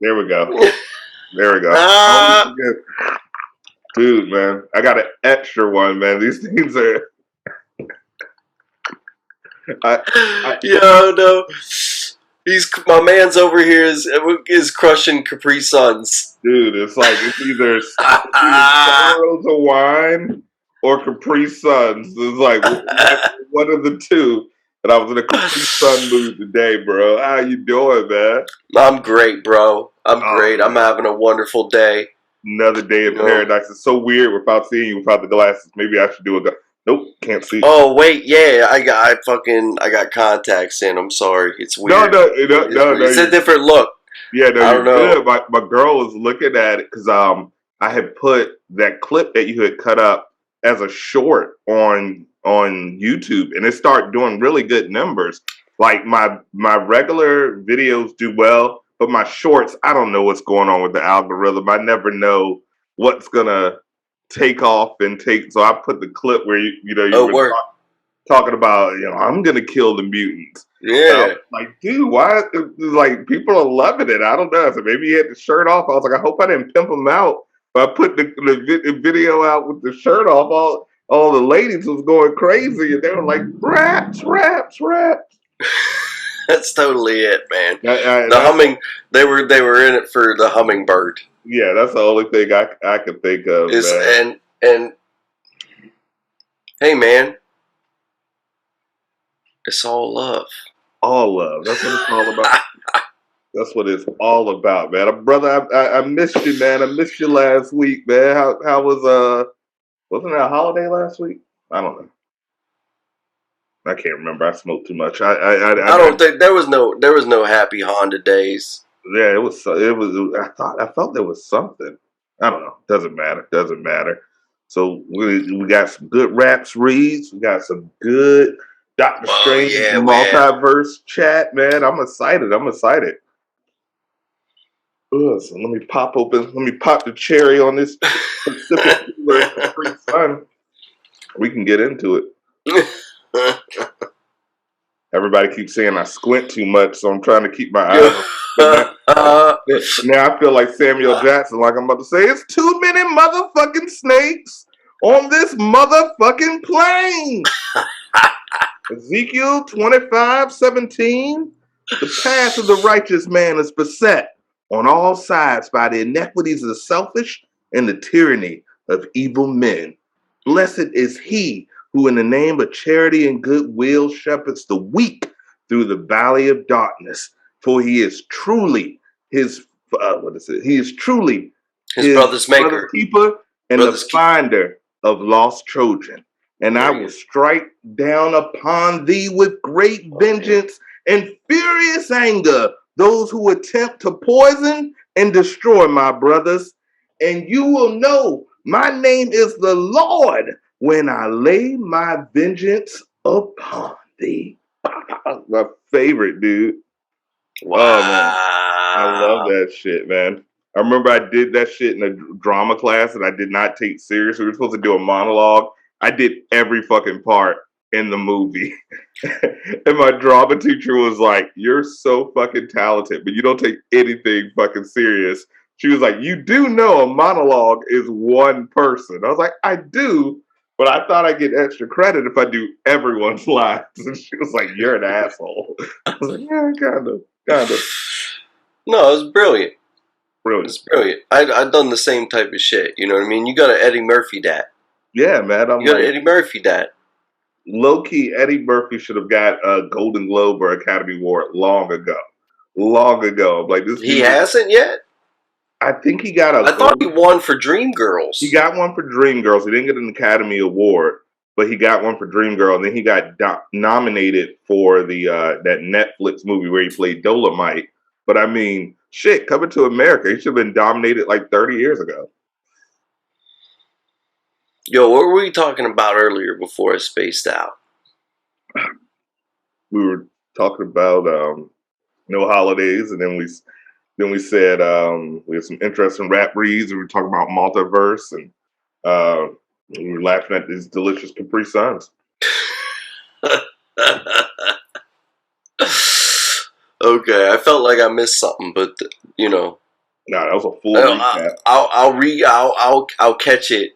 There we go. There we go. Dude, man, I got an extra one, man. These things are. No. My man's over here is crushing Capri Suns. Dude, it's like it's either sorrows of wine or Capri Suns. It's like one of the two. And I was in a Capri Sun mood today, bro. How you doing, man? I'm great, bro. I'm great. I'm having a wonderful day. Another day in paradise. It's so weird without seeing you without the glasses. Maybe I should do a. Nope, can't see. Oh wait, yeah, I got contacts in. I'm sorry, it's weird. No. It's a different look. Yeah, no, I don't know. Good. My girl was looking at it because I had put that clip that you had cut up as a short on YouTube, and it started doing really good numbers. Like my regular videos do well, but my shorts, I don't know what's going on with the algorithm. I never know what's gonna take off and take. So I put the clip where you were talking about I'm gonna kill the mutants. Yeah, like dude, why? Like people are loving it. I don't know. So maybe he had the shirt off. I was like, I hope I didn't pimp him out. But I put the video out with the shirt off. All the ladies was going crazy, and they were like, raps. That's totally it, man. Humming. They were in it for the hummingbird. Yeah, that's the only thing I can think of. And hey, man, it's all love. All love. That's what it's all about. That's what it's all about, man. Brother, I missed you, man. I missed you last week, man. How was wasn't it a holiday last week? I don't know. I can't remember. I smoked too much. I don't think there was no happy Honda days. Yeah, it was. I felt there was something. I don't know. Doesn't matter. So we got some good raps reads. We got some good Doctor Strange multiverse chat, man. I'm excited. Ugh, so let me pop the cherry on this Pacific Capri Sun. We can get into it. Everybody keeps saying I squint too much, so I'm trying to keep my eyes on. Now I feel like Samuel Jackson, like I'm about to say, it's too many motherfucking snakes on this motherfucking plane. Ezekiel 25:17. The path of the righteous man is beset on all sides by the iniquities of the selfish and the tyranny of evil men. Blessed is he who in the name of charity and goodwill shepherds the weak through the valley of darkness. For he is truly his brother's maker, keeper, and the finder of lost Trojan. And I will strike down upon thee with great vengeance and furious anger those who attempt to poison and destroy my brothers. And you will know my name is the Lord when I lay my vengeance upon thee. My favorite, dude. Wow. Oh, man. I love that shit, man. I remember I did that shit in a drama class that I did not take seriously. We were supposed to do a monologue. I did every fucking part in the movie. And my drama teacher was like, you're so fucking talented, but you don't take anything fucking serious. She was like, you do know a monologue is one person. I was like, I do, but I thought I'd get extra credit if I do everyone's lines. And she was like, you're an asshole. I was like, yeah, kind of. No, it was brilliant. Brilliant. It's brilliant. I've done the same type of shit. You know what I mean? You got to Eddie Murphy that. Yeah, man. Eddie Murphy that. Low key, Eddie Murphy should have got a Golden Globe or Academy Award long ago. I'm like, this. He hasn't yet. I think he got I thought he won for Dreamgirls. He got one for Dreamgirls. He didn't get an Academy Award, but he got one for Dreamgirl. And then he got nominated for the that Netflix movie where he played Dolomite. But I mean, shit, Coming to America, he should have been nominated like 30 years ago. Yo, what were we talking about earlier before I spaced out? We were talking about no holidays, and then we said we had some interesting rap reads. We were talking about multiverse, and we were laughing at these delicious Capri Suns. Okay, I felt like I missed something, but you know, No, that was a full recap. I'll catch it.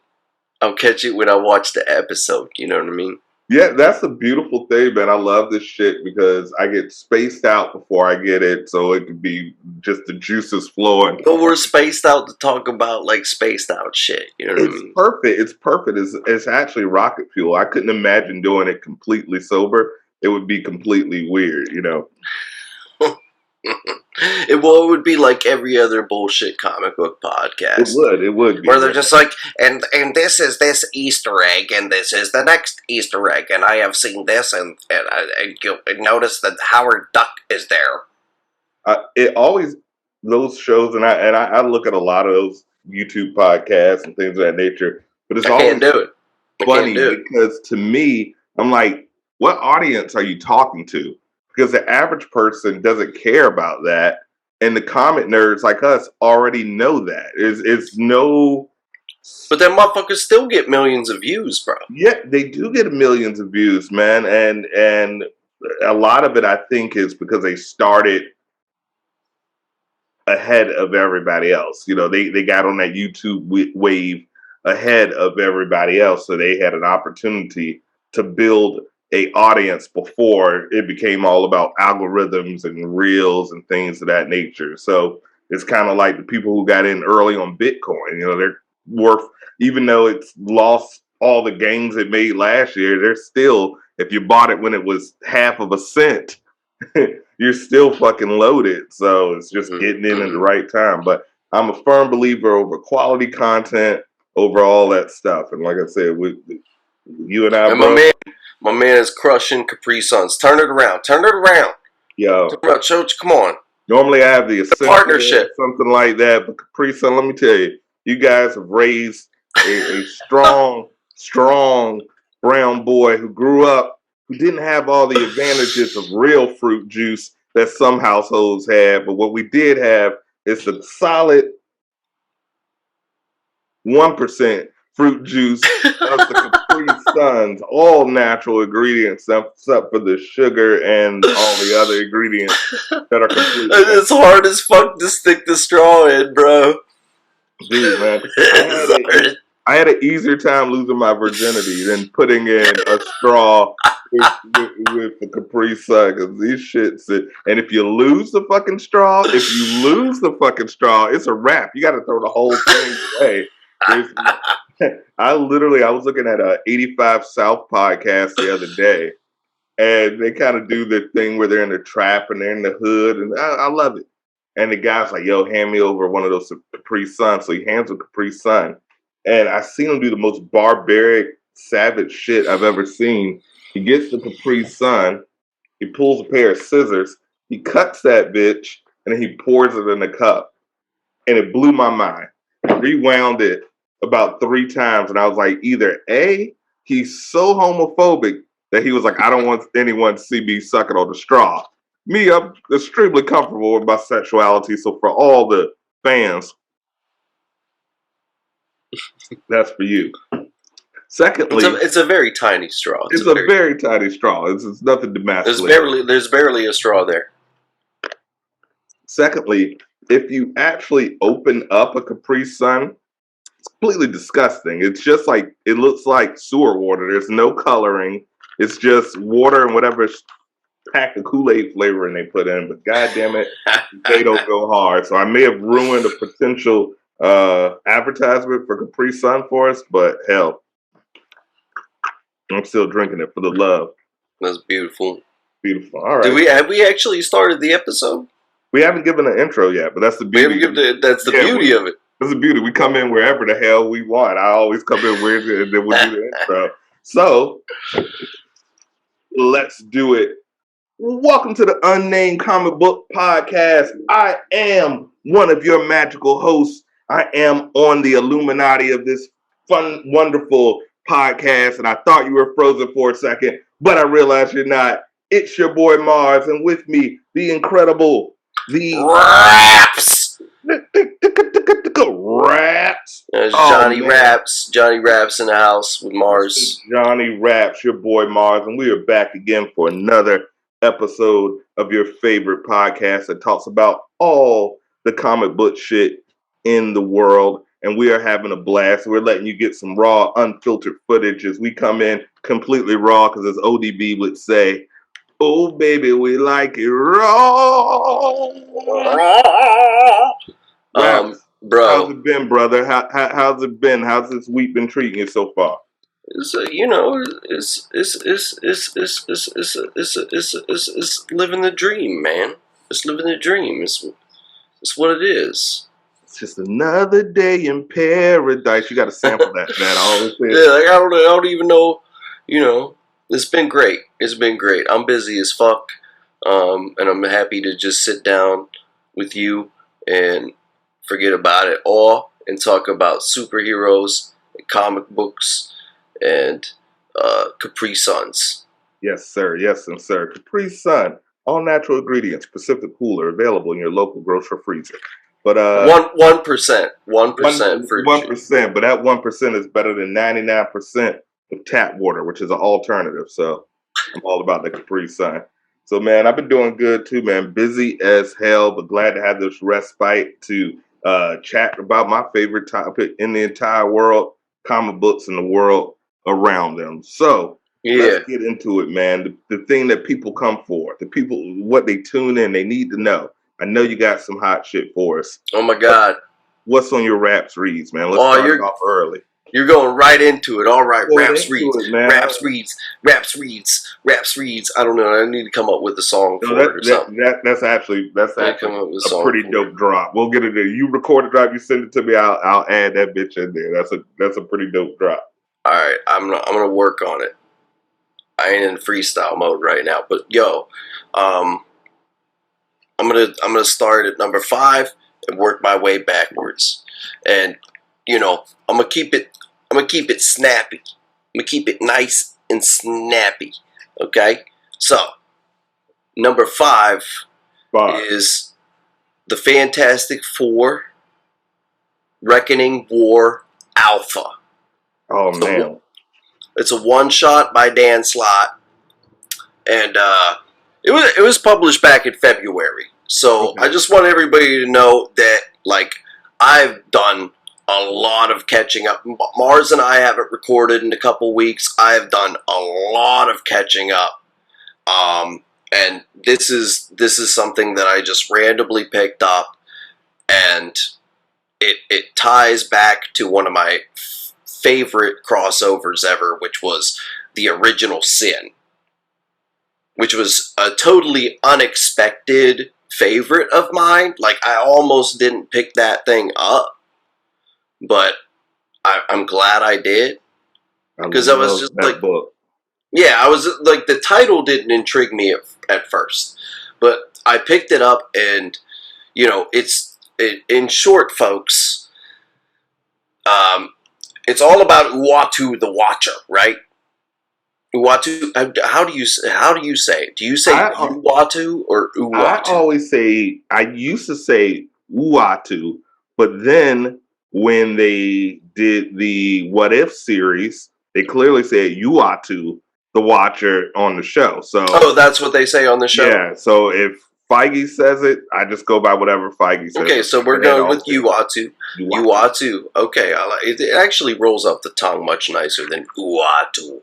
I'll catch it when I watch the episode. You know what I mean? Yeah, that's a beautiful thing, man. I love this shit because I get spaced out before I get it, so it could be just the juices flowing. But we're spaced out to talk about like spaced out shit. You know what I It's mean? perfect. It's perfect. It's actually rocket fuel. I couldn't imagine doing it completely sober. It would be completely weird, you know. It would be like every other bullshit comic book podcast. It would be. Where they're just like, and this is this Easter egg, and this is the next Easter egg, and I have seen this, and I noticed that Howard Duck is there. It always, those shows, and I look at a lot of those YouTube podcasts and things of that nature, but it's always funny because to me, I'm like, what audience are you talking to? Because the average person doesn't care about that. And the comic nerds like us already know that. It's no... But them motherfuckers still get millions of views, bro. Yeah, they do get millions of views, man. And a lot of it, I think, is because they started ahead of everybody else. You know, they got on that YouTube wave ahead of everybody else. So they had an opportunity to build a audience before it became all about algorithms and reels and things of that nature. So it's kind of like the people who got in early on Bitcoin. You know, they're worth, even though it's lost all the gains it made last year, they're still, if you bought it when it was half of a cent, you're still fucking loaded. So it's just getting in at the right time. But I'm a firm believer over quality content, over all that stuff. And like I said, with you and I, and bro, my man is crushing Capri Suns. Turn it around. Turn it around. Yo. Turn it around. Coach, come on. Normally I have the partnership. Something like that. But Capri Sun, let me tell you, you guys have raised a strong brown boy who grew up, who didn't have all the advantages of real fruit juice that some households had. But what we did have is the solid 1% fruit juice of the Capri Suns, all natural ingredients except for the sugar and all the other ingredients that are completely. It's hard as fuck to stick the straw in, bro. Dude, man, I had an easier time losing my virginity than putting in a straw with the Capri Sun, because these shits. And if you lose the fucking straw, it's a wrap. You got to throw the whole thing away. I was looking at a 85 South podcast the other day, and they kind of do the thing where they're in the trap and they're in the hood, and I love it. And the guy's like, yo, hand me over one of those Capri Suns. So he hands a Capri Sun. And I seen him do the most barbaric, savage shit I've ever seen. He gets the Capri Sun, he pulls a pair of scissors, he cuts that bitch, and then he pours it in a cup. And it blew my mind. I rewound it about 3 times, and I was like, either A, he's so homophobic that he was like, I don't want anyone to see me sucking on the straw. Me, I'm extremely comfortable with my sexuality, so for all the fans, that's for you. Secondly, it's a very tiny straw. It's a very tiny straw. It's nothing demasculating. There's barely a straw there. Secondly, if you actually open up a Capri Sun, it's completely disgusting. It's just like, it looks like sewer water. There's no coloring. It's just water and whatever pack of Kool-Aid flavoring they put in. But goddamn it, they don't go hard. So I may have ruined a potential advertisement for Capri Sun for us, but hell, I'm still drinking it for the love. That's beautiful. Beautiful. All right. Have we actually started the episode? We haven't given an intro yet, but that's the beauty. That's the beauty of it. That's the beauty. We come in wherever the hell we want. I always come in weird, and then we'll do the intro. So let's do it. Welcome to the Unnamed Comic Book Podcast. I am one of your magical hosts. I am on the Illuminati of this fun, wonderful podcast, and I thought you were frozen for a second, but I realized you're not. It's your boy Marz, and with me, the incredible, the Raps. Raps. There's Johnny Raps. Johnny Raps in the house with Marz. Johnny Raps, your boy Marz, and we are back again for another episode of your favorite podcast that talks about all the comic book shit in the world. And we are having a blast. We're letting you get some raw, unfiltered footage as we come in completely raw, because as ODB would say, oh, baby, we like it raw. Raps, Bro, how's it been, brother? How's it been? How's this week been treating you so far? it's living the dream, man. It's living the dream. It's what it is. It's just another day in paradise. You got to sample that. I always say. Yeah, like I don't even know. It's been great. It's been great. I'm busy as fuck, and I'm happy to just sit down with you and forget about it all and talk about superheroes and comic books and Capri Suns. Yes, sir. Yes, and sir. Capri Sun, all natural ingredients, Pacific Cooler, available in your local grocery freezer. But 1%, 1% for 1%. But that 1% is better than 99% of tap water, which is an alternative. So I'm all about the Capri Sun. So man, I've been doing good too, man. Busy as hell, but glad to have this respite to chat about my favorite topic in the entire world, comic books in the world around them. So let's get into it, man. The thing that people come for, the people, what they tune in, they need to know. I know you got some hot shit for us. Oh my God. What's on your Raps Reads, man? Let's start it off early. You're going right into it. All right, Raps Reads. Raps Reads. I don't know. I need to come up with a song for it or something. That's actually a pretty dope drop. We'll get it there. You record a drop, you send it to me. I'll add that bitch in there. That's a pretty dope drop. All right, I'm gonna work on it. I ain't in freestyle mode right now, but yo, I'm gonna start at number 5 and work my way backwards, and I'm gonna keep it snappy. I'm gonna keep it nice and snappy. Okay, so number 5 is the Fantastic Four Reckoning War Alpha. Oh man, it's a one-shot by Dan Slott, and it was published back in February. So I just want everybody to know that I've done a lot of catching up. Marz and I haven't recorded in a couple weeks. I've done a lot of catching up, and this is something that I just randomly picked up, and it ties back to one of my favorite crossovers ever, which was the original Sin, which was a totally unexpected favorite of mine. I almost didn't pick that thing up, but I'm glad I did, because I was just book. Yeah, I was the title didn't intrigue me at first, but I picked it up, and in short, folks, it's all about Uatu the Watcher, right? Uatu. How do you say it? Do you say Uatu or Uatu? I used to say Uatu, but then when they did the What If series, they clearly said Uatu the Watcher on the show. So that's what they say on the show. Yeah. So if Feige says it, I just go by whatever Feige says. Okay, so we're going with Uatu. Uatu. Okay, it actually rolls off the tongue much nicer than Uatu.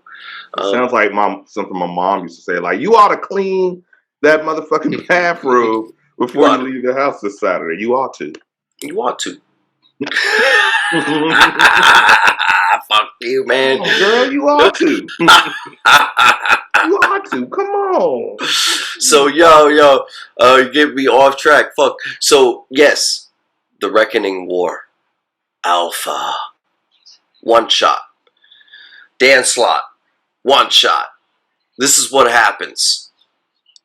Sounds like something my mom used to say, like, you ought to clean that motherfucking bathroom before you leave the house this Saturday. You ought to. You ought to. Fuck you, man. Oh, girl, you ought to. You ought to. Come on. So, you get me off track. Fuck. So, yes, the Reckoning War Alpha. One shot. Dan Slott. One shot. This is what happens.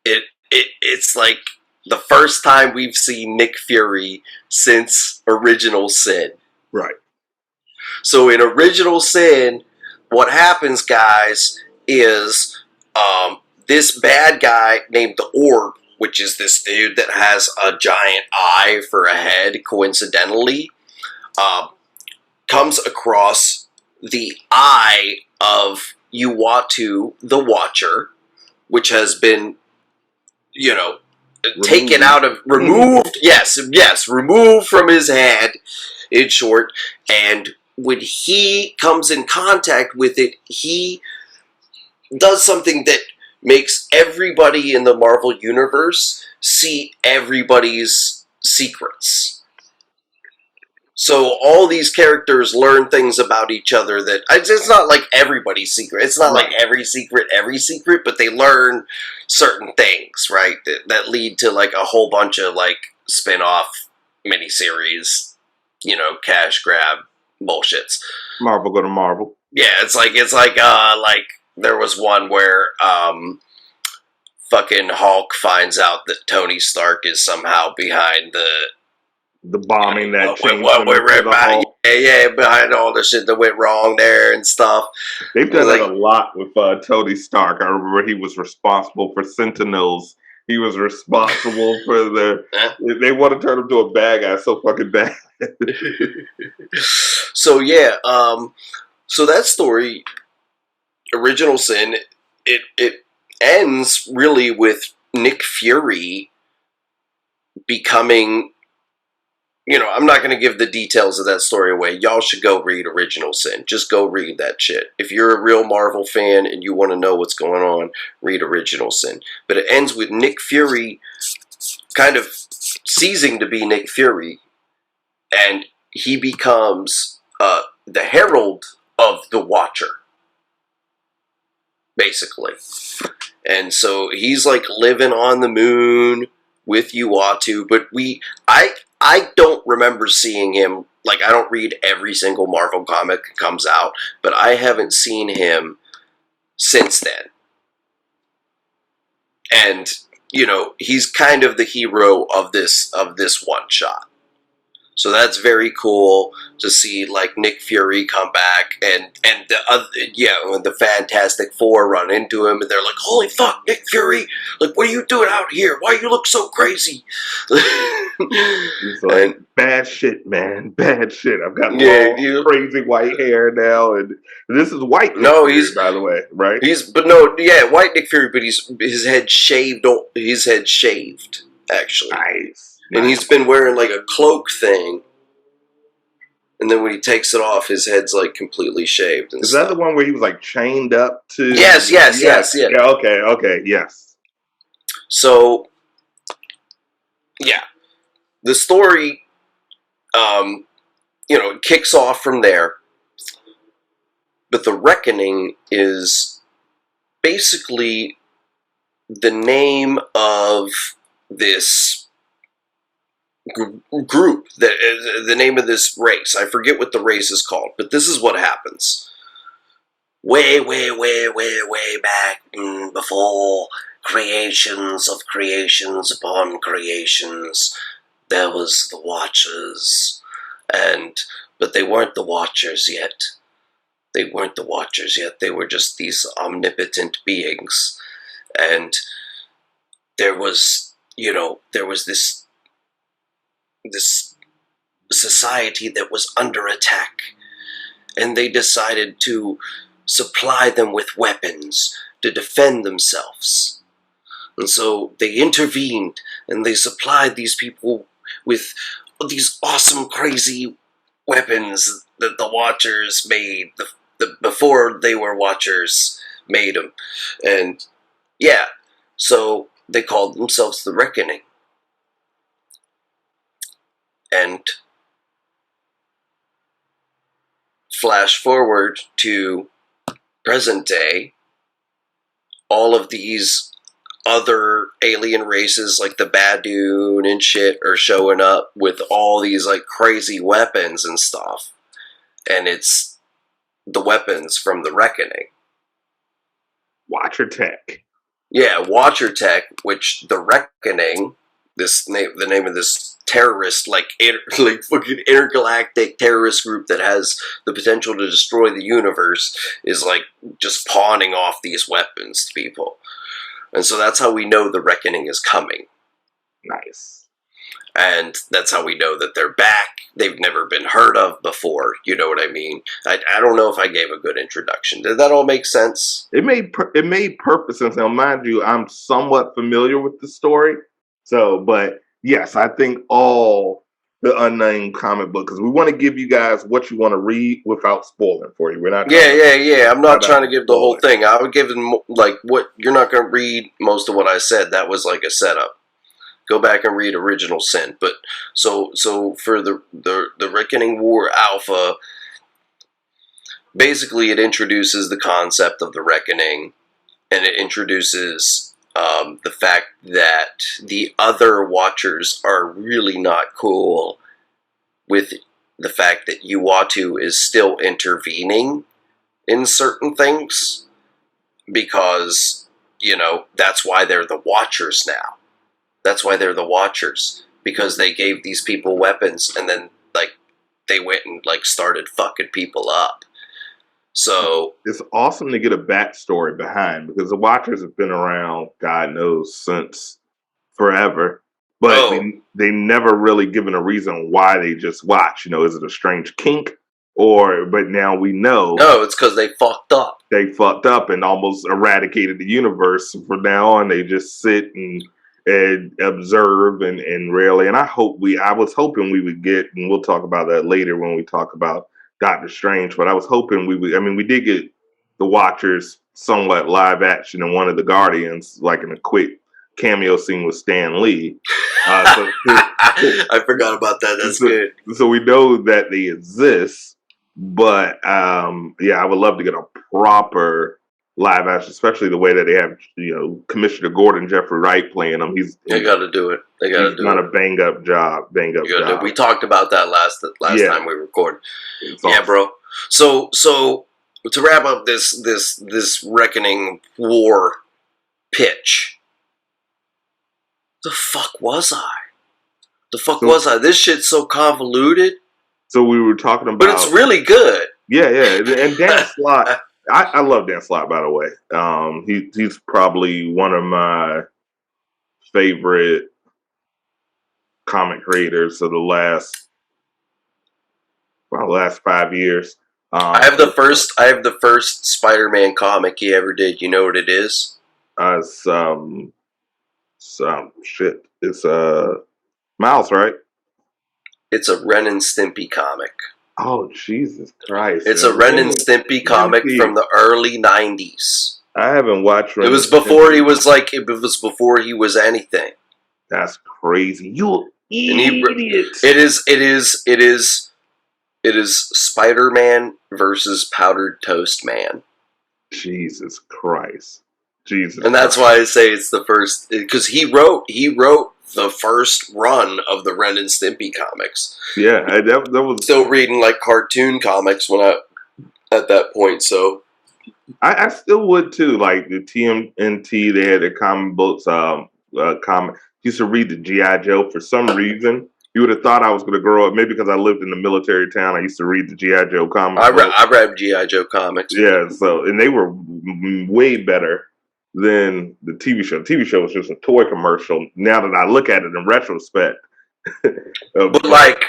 It's like the first time we've seen Nick Fury since Original Sin. Right. So in Original Sin, what happens, guys, is this bad guy named the Orb, which is this dude that has a giant eye for a head, coincidentally, comes across the eye of Uatu the Watcher, which has been taken out of, removed, removed from his head, in short, and when he comes in contact with it, he does something that makes everybody in the Marvel Universe see everybody's secrets. So all these characters learn things about each other that it's not like everybody's secret. It's not like every secret, but they learn certain things, right? That lead to like a whole bunch of like spin-off miniseries, cash grab bullshits. Marvel go to Marvel. Yeah, it's like there was one where fucking Hulk finds out that Tony Stark is somehow behind the bombing that changed behind all the shit that went wrong there and stuff. They've done that a lot with Tony Stark. I remember he was responsible for Sentinels. He was responsible for they want to turn him to a bad guy so fucking bad. So yeah, so that story, Original Sin, it ends really with Nick Fury becoming, I'm not going to give the details of that story away. Y'all should go read Original Sin. Just go read that shit. If you're a real Marvel fan and you want to know what's going on, read Original Sin. But it ends with Nick Fury kind of ceasing to be Nick Fury, and he becomes the herald of the Watcher, basically. And so he's like living on the moon with Uatu, but I don't remember seeing him, like I don't read every single Marvel comic that comes out, but I haven't seen him since then. And, he's kind of the hero of this one shot. So that's very cool to see, like, Nick Fury come back and when the Fantastic Four run into him and they're like, holy fuck, Nick Fury, like, what are you doing out here? Why you look so crazy? He's like, bad shit, man, bad shit. I've got long, crazy white hair now, and this is white Nick Fury, by the way, right? White Nick Fury, but his head shaved, actually. Nice. And he's been wearing like a cloak thing. And then when he takes it off, his head's like completely shaved. Is that the one where he was like chained up to? Yes. Yeah, okay, yes. So, yeah. The story, it kicks off from there. But the Reckoning is basically the name of this group, that is the name of this race. I forget what the race is called, but this is what happens. Way back before creations of creations upon creations, there was the Watchers, but they weren't the Watchers yet. They were just these omnipotent beings, and there was this society that was under attack, and they decided to supply them with weapons to defend themselves. And so they intervened, and they supplied these people with these awesome, crazy weapons that the Watchers made, before they were Watchers made them. And yeah, so they called themselves the Reckoning. And flash forward to present day, all of these other alien races like the Badoon and shit are showing up with all these like crazy weapons and stuff. And it's the weapons from the Reckoning. Watcher Tech. Yeah, Watcher Tech, which the Reckoning, the name of this terrorist, like fucking intergalactic terrorist group that has the potential to destroy the universe, is like just pawning off these weapons to people. And so that's how we know the Reckoning is coming. Nice. And that's how we know that they're back. They've never been heard of before. You know what I mean? I don't know if I gave a good introduction. Did that all make sense? It made perfect sense. Now, mind you, I'm somewhat familiar with the story. So, but yes, I think all the Unnamed comic book, because we want to give you guys what you want to read without spoiling for you. We're not. Yeah. I'm not trying to give the whole thing. I would give them like what you're not going to read most of what I said. That was like a setup. Go back and read Original Sin. But so for the Reckoning War Alpha, basically it introduces the concept of the Reckoning, and it introduces the fact that the other Watchers are really not cool with the fact that Uatu is still intervening in certain things, because, you know, that's why they're the Watchers now. That's why they're the Watchers, because they gave these people weapons and then, like, they went and, like, started fucking people up. So it's awesome to get a backstory behind, because the Watchers have been around, God knows, since forever. But they never really given a reason why they just watch. You know, is it a strange kink? But now we know. No, it's because they fucked up. They fucked up and almost eradicated the universe. From now on, they just sit and observe and rarely. And I was hoping we would get, and we'll talk about that later when we talk about Doctor Strange, but I was hoping we did get the Watchers somewhat live action in one of the Guardians, like in a quick cameo scene with Stan Lee. I forgot about that. That's good. So we know that they exist, but I would love to get a proper live action, especially the way that they have, you know, Commissioner Gordon Jeffrey Wright playing him. They got to do it. He's done a bang up job. We talked about that last time we recorded. Awesome. Yeah, bro. So to wrap up this Reckoning War pitch, the fuck was I? This shit's so convoluted. So we were talking about, but it's really good. Yeah. And Dan Slott. I love Dan Slott, by the way. He's probably one of my favorite comic creators of the last 5 years. I have the first Spider-Man comic he ever did. You know what it is? Shit. It's Miles, right? It's a Ren and Stimpy comic. Oh, Jesus Christ. It's a Ren and Stimpy comic from the early 90s. I haven't watched Ren. It was before he was like, it was before he was anything. That's crazy. You idiot. It is Spider-Man versus Powdered Toast Man. Jesus Christ. And that's why I say it's the first, because he wrote the first run of the Ren and Stimpy comics. Yeah, that was still reading like cartoon comics at that point. So I still would too. Like the TMNT, they had their comic books. Used to read the G.I. Joe for some reason. You would have thought I was going to grow up, maybe because I lived in a military town. I used to read the G.I. Joe comics. I read G.I. Joe comics. Yeah, and they were way better than the TV show. The TV show was just a toy commercial. Now that I look at it in retrospect. But like,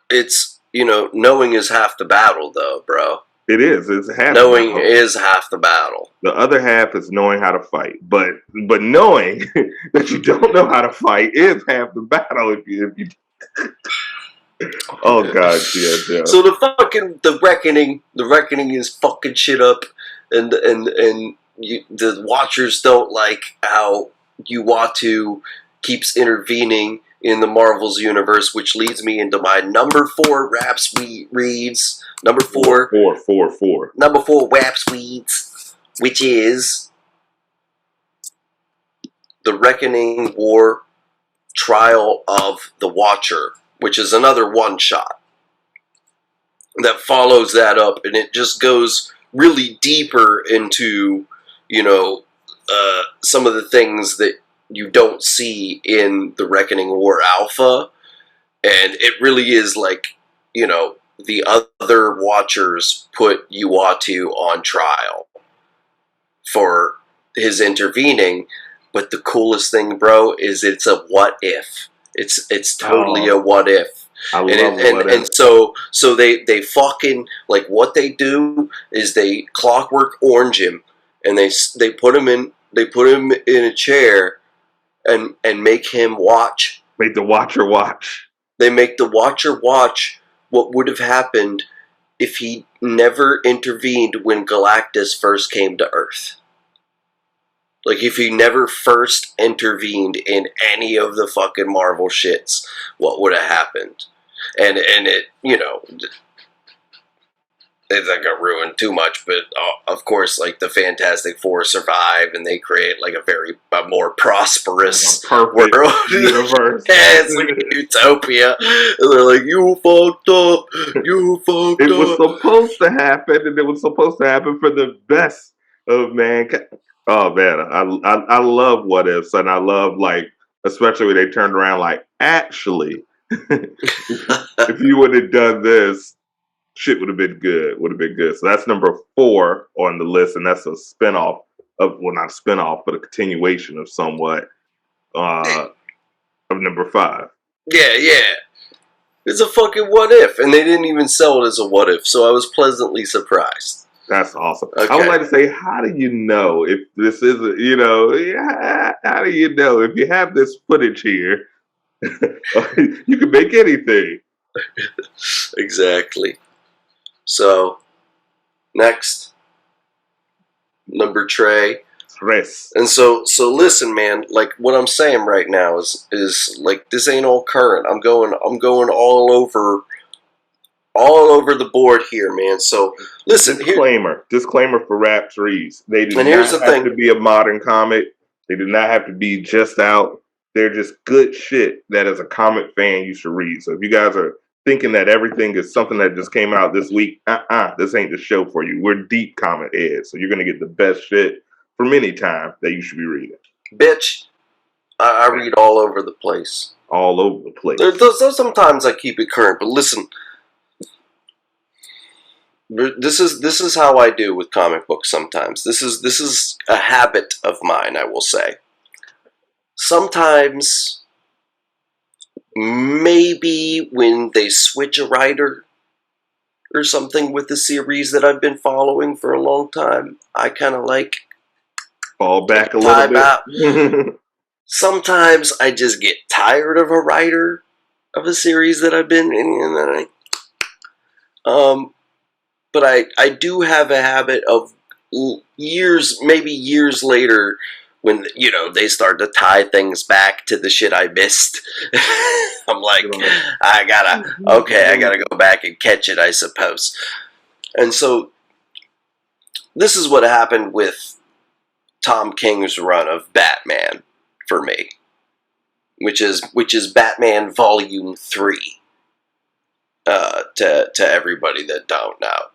it's, you know, knowing is half the battle though, bro. It is. It's half. Knowing is half the battle. The other half is knowing how to fight. But knowing that you don't know how to fight is half the battle. If you oh God, yeah. So the reckoning is fucking shit up, and the Watchers don't like how Uatu keeps intervening in the Marvel's universe, which leads me into my number 4 Raps reads. Number 4. Number 4 Raps reads, which is The Reckoning War Trial of the Watcher, which is another one-shot that follows that up, and it just goes really deeper into, you know, some of the things that you don't see in the Reckoning War Alpha, and it really is like, you know, the other Watchers put Uatu on trial for his intervening, But the coolest thing, bro, is it's a what if. It's totally a what if. I love what if. And so they fucking, like, what they do is they Clockwork Orange him, and they put him in a chair and make him watch. Make the watcher watch. They make the watcher watch what would have happened if he never intervened when Galactus first came to Earth. Like, if he never first intervened in any of the fucking Marvel shits, what would have happened? And it, you know, it's not gonna ruin too much, but of course, like, the Fantastic Four survive, and they create like a more prosperous world universe. Yeah, it's like a utopia. And they're like, you fucked up. It was supposed to happen, and it was supposed to happen for the best of mankind. Oh man, I love what ifs, and I love, like, especially when they turned around like, actually, if you would have done this, shit would have been good. So that's number 4 on the list, and that's a spinoff of, well, not a spinoff, but a continuation of somewhat of number 5. Yeah. It's a fucking what if, and they didn't even sell it as a what if, so I was pleasantly surprised. That's awesome. Okay. I would like to say, how do you know if this isn't, you know, how do you know if you have this footage here, you can make anything. Exactly. So, next, number Trey. Tres. And so listen, man, like, what I'm saying right now is like, this ain't all current. I'm going all over the board here, man. So listen, disclaimer for Rap Trees. They do and not have to be a modern comic. They do not have to be just out. They're just good shit that, as a comic fan, you should read. So if you guys are thinking that everything is something that just came out this week, this ain't the show for you. We're deep comic heads, so you're gonna get the best shit from any time that you should be reading. Bitch, I read all over the place. All over the place. There's sometimes I keep it current, but listen, this is how I do with comic books. Sometimes this is a habit of mine, I will say. Sometimes, maybe when they switch a writer or something with the series that I've been following for a long time, I kind of like fall back a little bit. Sometimes I just get tired of a writer of a series that I've been in, and then but I do have a habit of maybe years later, when, you know, they start to tie things back to the shit I missed. I'm like, I gotta go back and catch it, I suppose. And so this is what happened with Tom King's run of Batman for me, which is Batman Volume 3. To everybody that don't know,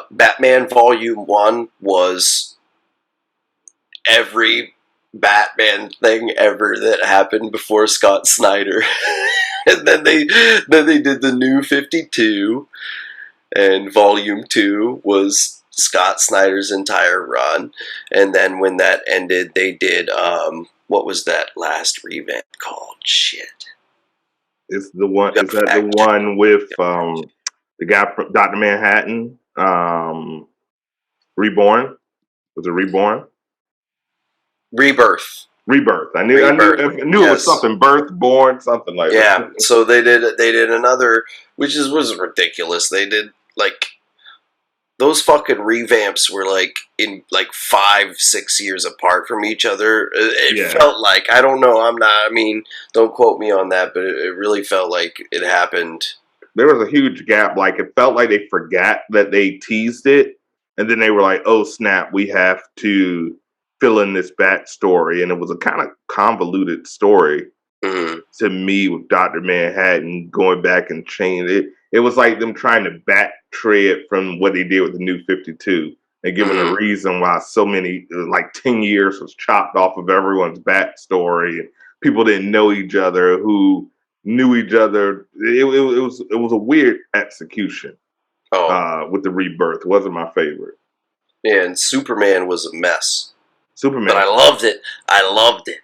Batman Volume 1 was every Batman thing ever that happened before Scott Snyder. And then they did the New 52, and Volume 2 was Scott Snyder's entire run. And then when that ended, they did what was that last revamp called? Shit. Is that the one with the guy from Dr. Manhattan? Reborn? Was it Reborn? Rebirth. I knew it was something. Birth, born, something like that. Yeah. So they did another, which was ridiculous. They did, like, those fucking revamps were like in like 5-6 years apart from each other. It felt like, I don't know. Don't quote me on that, but it really felt like it happened. There was a huge gap. Like, it felt like they forgot that they teased it, and then they were like, "Oh snap, we have to fill in this backstory," and it was a kind of convoluted story to me with Dr. Manhattan going back and changing it. It was like them trying to back tread from what they did with the New 52 and giving a reason why so many, like 10 years was chopped off of everyone's backstory, and people didn't know each other who knew each other. It was a weird execution with the Rebirth. It wasn't my favorite. Yeah, and Superman was a mess. Superman. But I loved it. Superman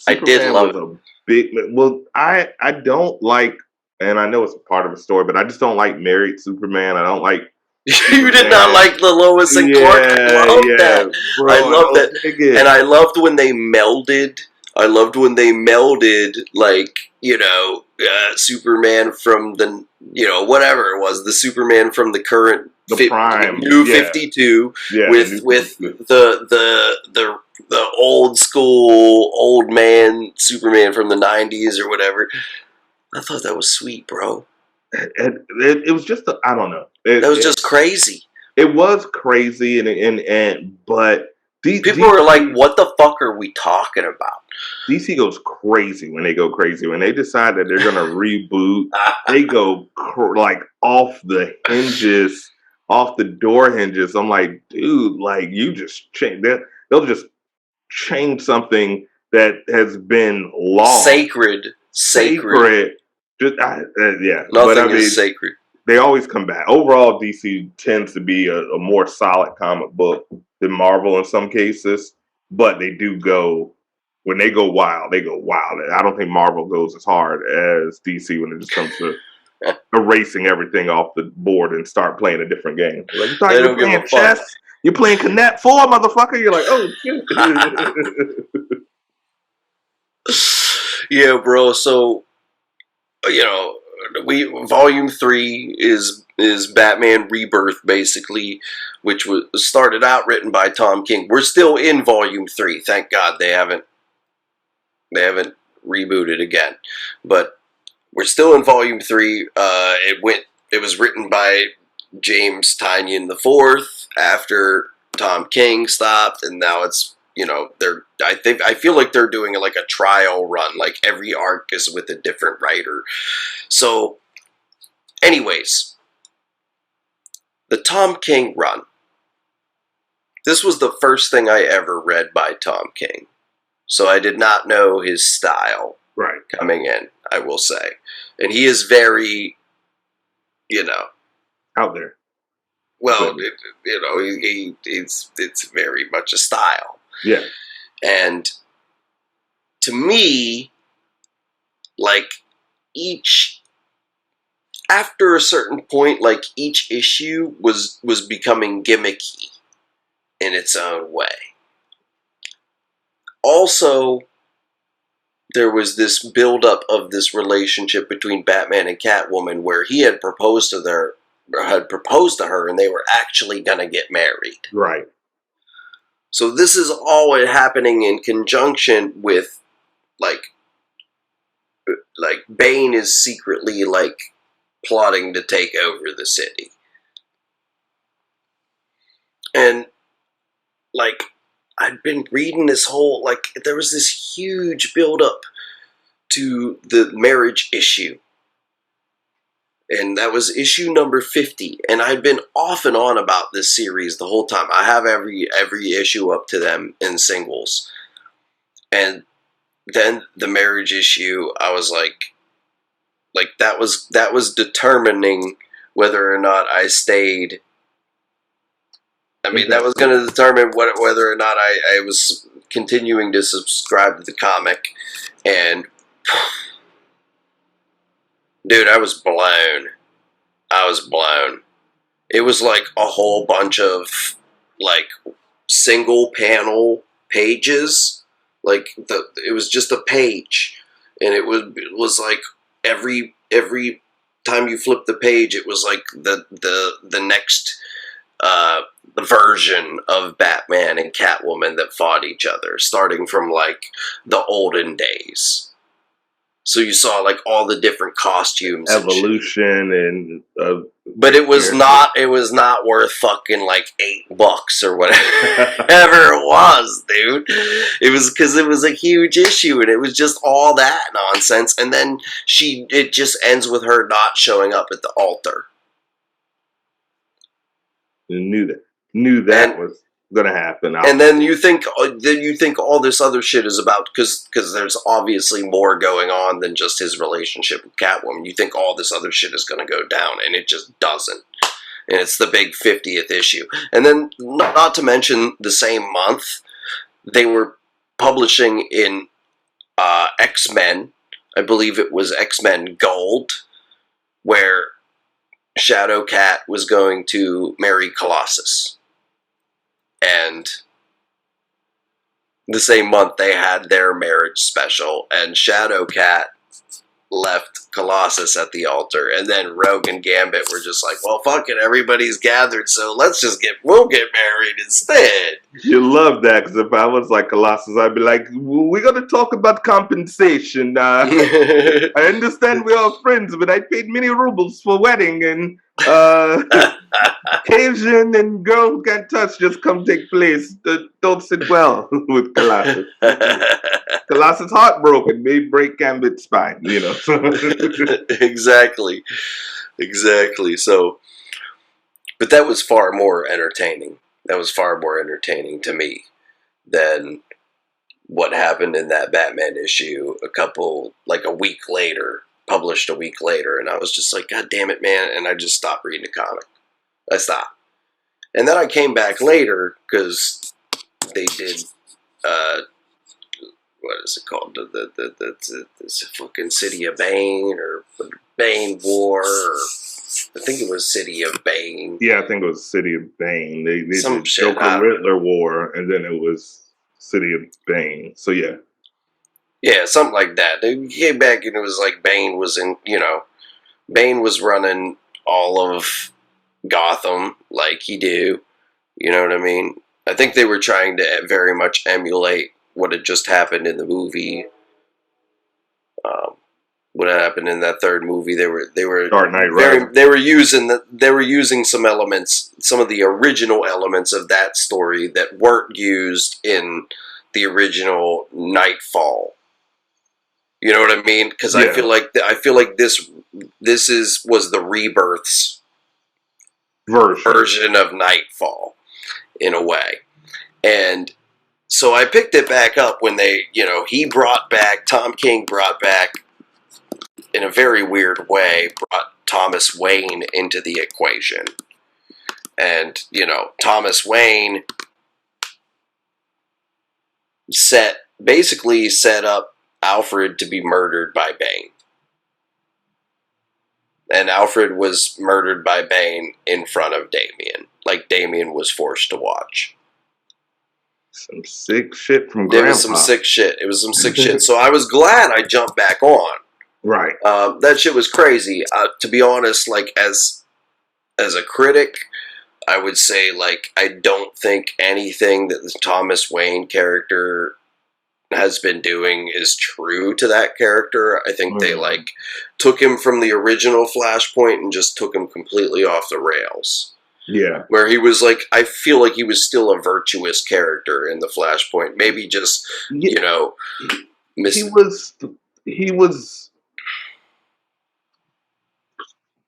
I did love was a big. Well, I don't like, and I know it's a part of the story, but I just don't like married Superman. I don't like. You did not like the Lois and Clark. I love that. Bro, I love that, and I loved when they melded. Like, you know, Superman from the, you know, whatever it was, the Superman from the current Prime New 52 with the old school old man Superman from the 90s or whatever. I thought that was sweet, bro. It was just I don't know. That was just crazy. It was crazy, but people were like, "What the fuck are we talking about?" DC goes crazy when they go crazy. When they decide that they're gonna reboot, they go like off the hinges, off the door hinges. I'm like, dude, like you just change that. They'll just change something that has been lost, sacred. Just, yeah, nothing is sacred. They always come back. Overall, DC tends to be a more solid comic book than Marvel in some cases, but they do go, when they go wild, they go wild. I don't think Marvel goes as hard as DC when it just comes to erasing everything off the board and start playing a different game. Like, you thought you were playing chess? You're playing Connect 4, motherfucker? You're like, oh, shit. Yeah, bro, so, you know, Volume 3 is Batman Rebirth, basically, which was started out written by Tom King. We're still in Volume 3. Thank God they haven't rebooted again. But we're still in Volume 3. It was written by James Tynion IV after Tom King stopped, and now it's, you know, I feel like they're doing like a trial run, like every arc is with a different writer. So, anyways, the Tom King run. This was the first thing I ever read by Tom King. So I did not know his style coming in, I will say. And he is very, you know, out there. Well, you know, it's very much a style. Yeah. And to me, like, after a certain point, like, each issue was becoming gimmicky in its own way. Also, there was this buildup of this relationship between Batman and Catwoman where he had proposed to her and they were actually going to get married. Right. So this is all happening in conjunction with, like Bane is secretly, like, plotting to take over the city. And, like, I'd been reading this whole, like, there was this huge build-up to the marriage issue. And that was issue number 50. And I'd been off and on about this series the whole time. I have every issue up to them in singles. And then the marriage issue, I was like that was determining whether or not I stayed. I mean, that was going to determine whether or not I was continuing to subscribe to the comic. And dude, I was blown. It was like a whole bunch of, like, single panel pages. Like, it was just a page. And it was like every time you flip the page, it was like the next version of Batman and Catwoman that fought each other, starting from, like, the olden days. So you saw, like, all the different costumes, evolution, and but it was not worth fucking, like, $8 or whatever it was, dude. It was because it was a huge issue and it was just all that nonsense. And then it just ends with her not showing up at the altar. Knew that was gonna happen. And then you think all this other shit is about, because there's obviously more going on than just his relationship with Catwoman. You think all this other shit is going to go down, and it just doesn't. And it's the big 50th issue. And then, not to mention, the same month, they were publishing in X-Men. I believe it was X-Men Gold, where Shadowcat was going to marry Colossus. And the same month they had their marriage special, and Shadowcat left Colossus at the altar, and then Rogue and Gambit were just like, well, fuck it, everybody's gathered, so we'll get married instead. You love that, because if I was like Colossus, I'd be like, we're going to talk about compensation. I understand we are friends, but I paid many rubles for wedding, and occasion and girl who can't touch just come take place. Don't sit well with Colossus. Colossus heartbroken, may break Gambit's spine, you know. Exactly. So, but that was far more entertaining. That was far more entertaining to me than what happened in that Batman issue a week later, published a week later. And I was just like, God damn it, man. And I just stopped reading the comic. I stopped. And then I came back later because they did, what is it called? The fucking City of Bane, or Bane War, or I think it was City of Bane. Yeah, I think it was City of Bane. They Some did shit, Joker Riddler War, and then it was City of Bane. So yeah. Yeah, something like that. They came back and it was like Bane was running all of Gotham like he do. You know what I mean? I think they were trying to very much emulate what had just happened in the movie. What happened in that third movie? They were Dark Knight Rises. They were using some elements, some of the original elements of that story that weren't used in the original Nightfall. You know what I mean? Because yeah. I feel like this was the Rebirth's version of Nightfall, in a way. And so I picked it back up when Tom King brought back, in a very weird way, brought Thomas Wayne into the equation. And, Thomas Wayne basically set up Alfred to be murdered by Bane. And Alfred was murdered by Bane in front of Damian. Like, Damian was forced to watch. Some sick shit from Grandpa. It was some sick shit. So I was glad I jumped back on. Right. That shit was crazy. To be honest, like, as a critic, I would say, like, I don't think anything that the Thomas Wayne character has been doing is true to that character. I think they, like, took him from the original Flashpoint and just took him completely off the rails. Yeah. Where he was like, I feel like he was still a virtuous character in the Flashpoint. Maybe just, He was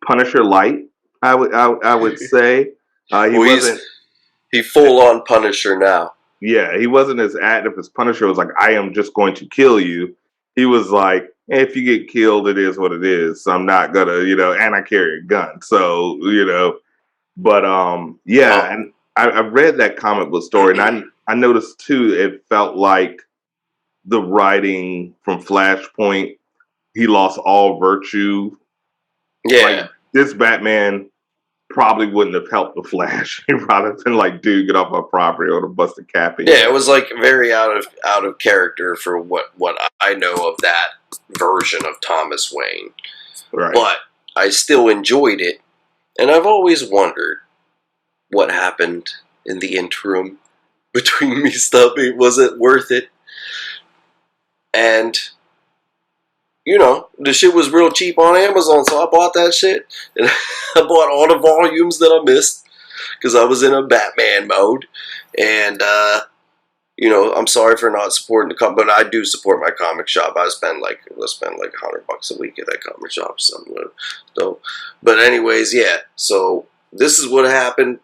Punisher light, I would say. He full on Punisher now. Yeah, he wasn't as active as Punisher. It was like, I am just going to kill you. He was like, if you get killed, it is what it is. So I'm not gonna, and I carry a gun. So, but and I read that comic book story, and I noticed too, it felt like the writing from Flashpoint, he lost all virtue. Yeah. Like, this Batman probably wouldn't have helped the Flash. He'd probably been like, dude, get off my property, or to bust a cap in. Yeah, it was like very out of character for what I know of that version of Thomas Wayne. Right. But I still enjoyed it, and I've always wondered what happened in the interim between me stopping. Was it worth it? And the shit was real cheap on Amazon, so I bought that shit. And I bought all the volumes that I missed because I was in a Batman mode. And, I'm sorry for not supporting the comic, but I do support my comic shop. I spend like $100 a week at that comic shop. So, but anyways, yeah. So this is what happened.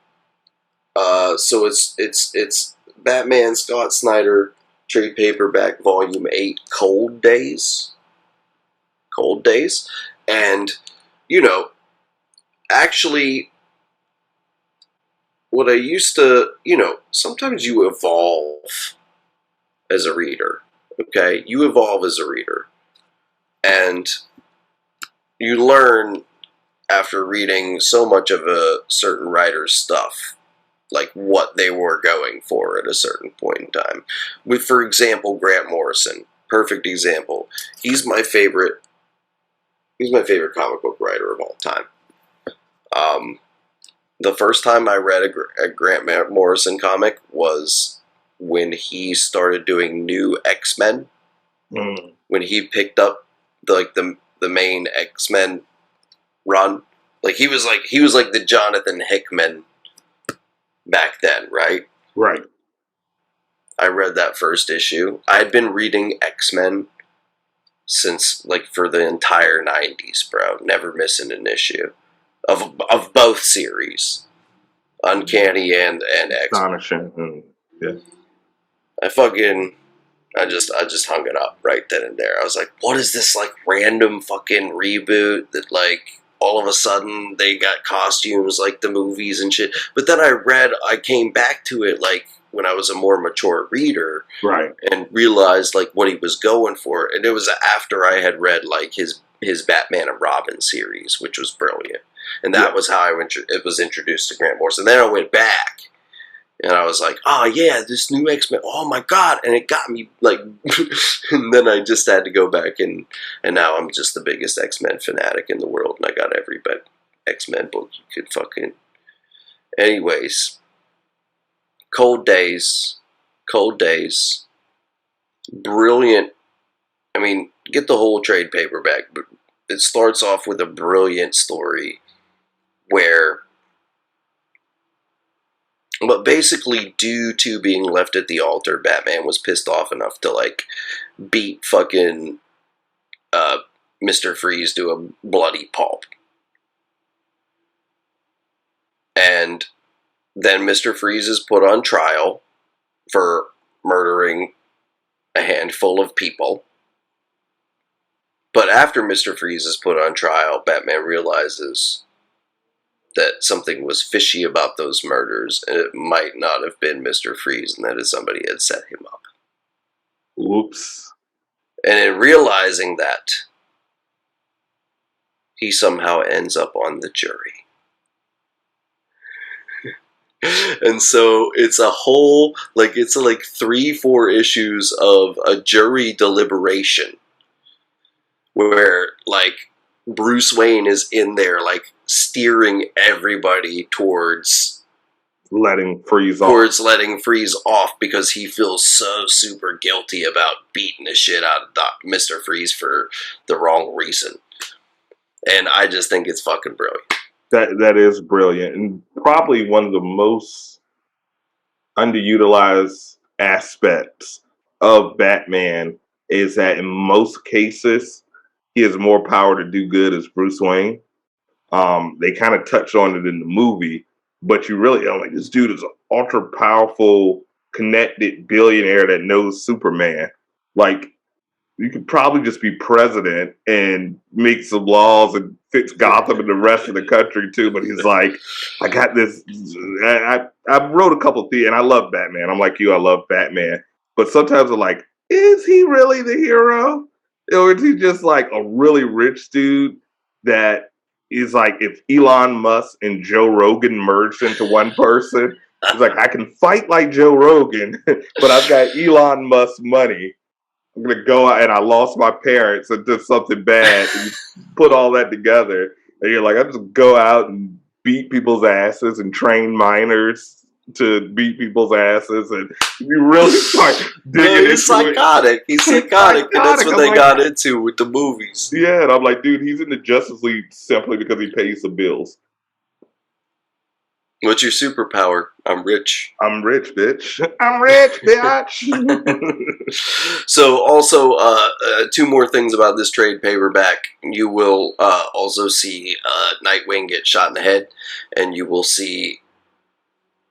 So it's Batman Scott Snyder trade paperback volume 8, Cold Days. And actually what I used to, sometimes you evolve as a reader. Okay, you evolve as a reader, and you learn after reading so much of a certain writer's stuff, like what they were going for at a certain point in time. With, for example, Grant Morrison, perfect example. He's my favorite comic book writer of all time. The first time I read a Grant Morrison comic was when he started doing New X-Men. When he picked up the main X-Men run, like he was like the Jonathan Hickman back then, right? Right. I read that first issue. I had been reading X-Men since like for the entire 90s, bro. Never missing an issue of both series, Uncanny and X-Men. Astonishing. Yeah. I just hung it up right then and there. I was like, what is this like random fucking reboot that like all of a sudden they got costumes like the movies and shit. But then I came back to it like when I was a more mature reader, right, and realized like what he was going for. And it was after I had read like his Batman and Robin series, which was brilliant. And that was how it was introduced to Grant Morrison. Then I went back and I was like, oh yeah, this new X-Men, oh my god. And it got me like, and then I just had to go back and now I'm just the biggest X-Men fanatic in the world. And I got every X-Men book you could fucking, anyways. Cold Days, brilliant. I mean, get the whole trade paperback, but it starts off with a brilliant story where, but basically due to being left at the altar, Batman was pissed off enough to like beat fucking Mr. Freeze to a bloody pulp. And then Mr. Freeze is put on trial for murdering a handful of people. But after Mr. Freeze is put on trial, Batman realizes that something was fishy about those murders, and it might not have been Mr. Freeze, and that somebody had set him up. Whoops. And in realizing that, he somehow ends up on the jury. And so it's a whole, like, it's like 3-4 issues of a jury deliberation where, like, Bruce Wayne is in there, like, steering everybody towards letting Freeze off because he feels so super guilty about beating the shit out of Mr. Freeze for the wrong reason. And I just think it's fucking brilliant. That is brilliant, and probably one of the most underutilized aspects of Batman is that in most cases he has more power to do good as Bruce Wayne. They kind of touch on it in the movie, but you really don't, like, this dude is an ultra powerful, connected billionaire that knows Superman. Like, you could probably just be president and make some laws and fix Gotham and the rest of the country too. But he's like, I got this. I wrote a couple of things, and I love Batman. I'm like you, I love Batman. But sometimes I'm like, is he really the hero? Or is he just like a really rich dude that is like, if Elon Musk and Joe Rogan merged into one person, he's like, I can fight like Joe Rogan, but I've got Elon Musk money. I'm going to go out and I lost my parents and did something bad. And you put all that together and you're like, I just go out and beat people's asses and train minors to beat people's asses. And you really start digging He's psychotic. He's psychotic. And that's what they got into with the movies. Yeah. And I'm like, dude, he's in the Justice League simply because he pays the bills. What's your superpower? I'm rich. I'm rich, bitch. I'm rich, bitch. So also, 2 more things about this trade paperback. You will also see Nightwing get shot in the head, and you will see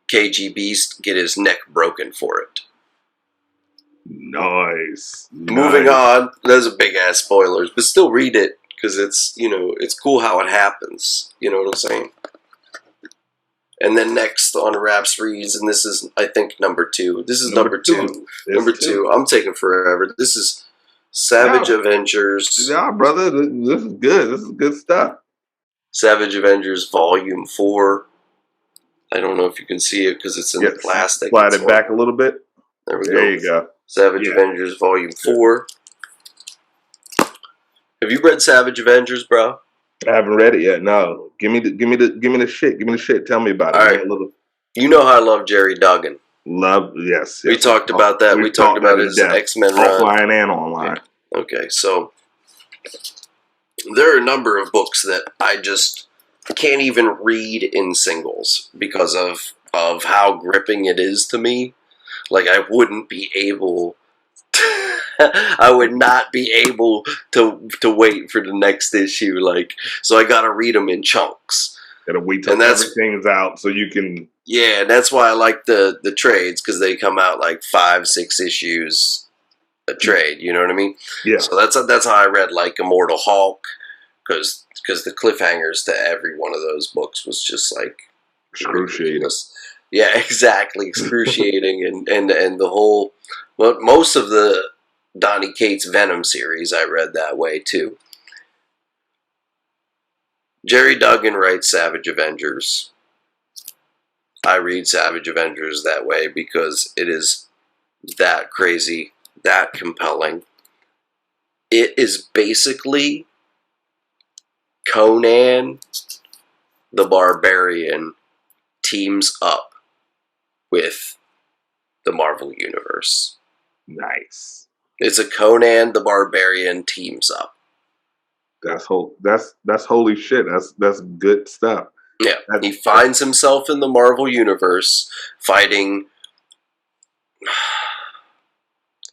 KG Beast get his neck broken for it. Nice. Moving on. Those are big ass spoilers, but still read it because it's, you know, it's cool how it happens. You know what I'm saying? And then next on Raps Reads, and this is, I think, number 2. This is number 2. Number 2. I'm taking forever. This is Savage Avengers. Yeah, brother, this is good. This is good stuff. Savage Avengers Volume 4. I don't know if you can see it because it's in the plastic. Slide it back a little bit. There we go. There you go. Savage Avengers Volume 4. Have you read Savage Avengers, bro? I haven't read it yet. No. Give me the shit. Give me the shit. Tell me about it. All right. You know how I love Jerry Duggan. Yes. We talked about that. We talked about his X-Men run. Offline and online. Yeah. Okay, so there are a number of books that I just can't even read in singles because of how gripping it is to me. Like, I wouldn't be able I would not be able to wait for the next issue. Like, so I gotta read them in chunks. Gotta wait till everything's out so you can. Yeah, and that's why I like the trades, because they come out like 5-6 issues a trade. You know what I mean? Yeah. So that's how I read like Immortal Hulk, because the cliffhangers to every one of those books was just like excruciating. Yeah, exactly, excruciating, and the whole. Well, most of the Donny Cates Venom series I read that way too. Jerry Duggan writes Savage Avengers. I read Savage Avengers that way because it is that crazy, that compelling. It is basically Conan the Barbarian teams up with the Marvel Universe. Nice. It's a Conan the Barbarian teams up. That's holy shit. That's good stuff. Yeah, he finds himself in the Marvel Universe fighting.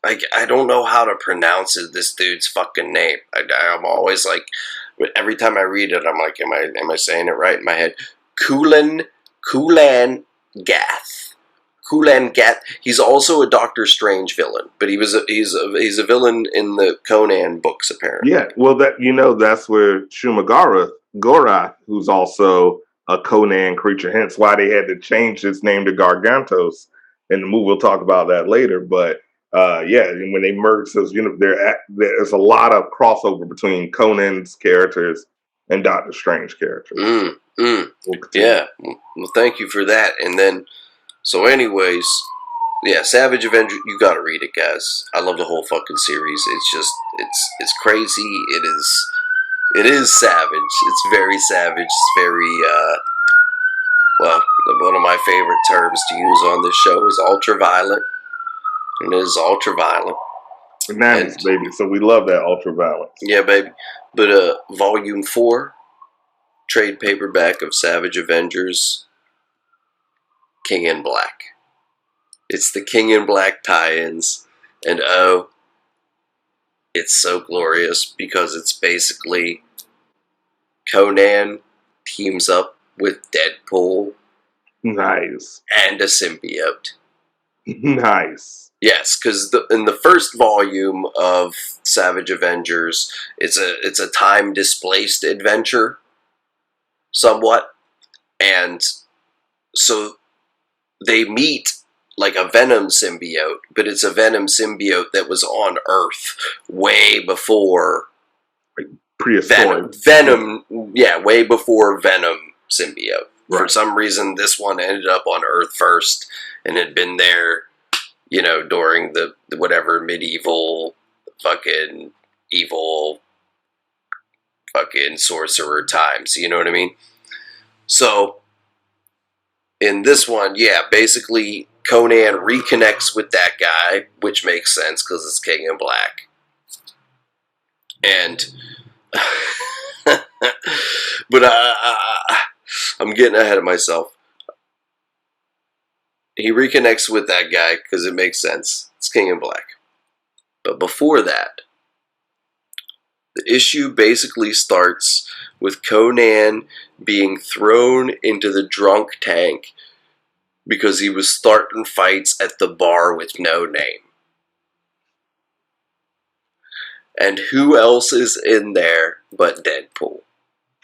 I don't know how to pronounce this dude's fucking name. I'm always like, every time I read it, I'm like, am I saying it right in my head? Kulan Gath. Kulan Gath. He's also a Doctor Strange villain, but he's a villain in the Conan books apparently. Yeah, well, that's where Gorath, who's also a Conan creature, hence why they had to change his name to Gargantos in the movie. We'll talk about that later, but when they merged those, there's a lot of crossover between Conan's characters and Doctor Strange characters. Yeah, well, thank you for that. And then, so anyways, yeah, Savage Avenger, you gotta read it, guys. I love the whole fucking series. It's just, it's crazy. It is savage. It's very savage. It's very, well, one of my favorite terms to use on this show is ultra-violent. And it is ultra-violent. Bananas, baby. So we love that ultra-violence. Yeah, baby. But Volume 4, trade paperback of Savage Avengers, King in Black. It's the King in Black tie-ins. And oh, it's so glorious because it's basically Conan teams up with Deadpool. Nice. And a symbiote. Nice. Yes, because in the first volume of Savage Avengers, it's a time displaced adventure, somewhat, and so they meet like a Venom symbiote, but it's a Venom symbiote that was on Earth way before prehistoric Venom. Yeah, way before Venom symbiote. Right. For some reason, this one ended up on Earth first and had been there, during the whatever medieval fucking evil fucking sorcerer times. You know what I mean? So in this one, yeah, basically Conan reconnects with that guy, which makes sense because it's King in Black. And but I'm getting ahead of myself. He reconnects with that guy because it makes sense. It's King in Black. But before that, the issue basically starts with Conan being thrown into the drunk tank because he was starting fights at the bar with no name. And who else is in there but Deadpool?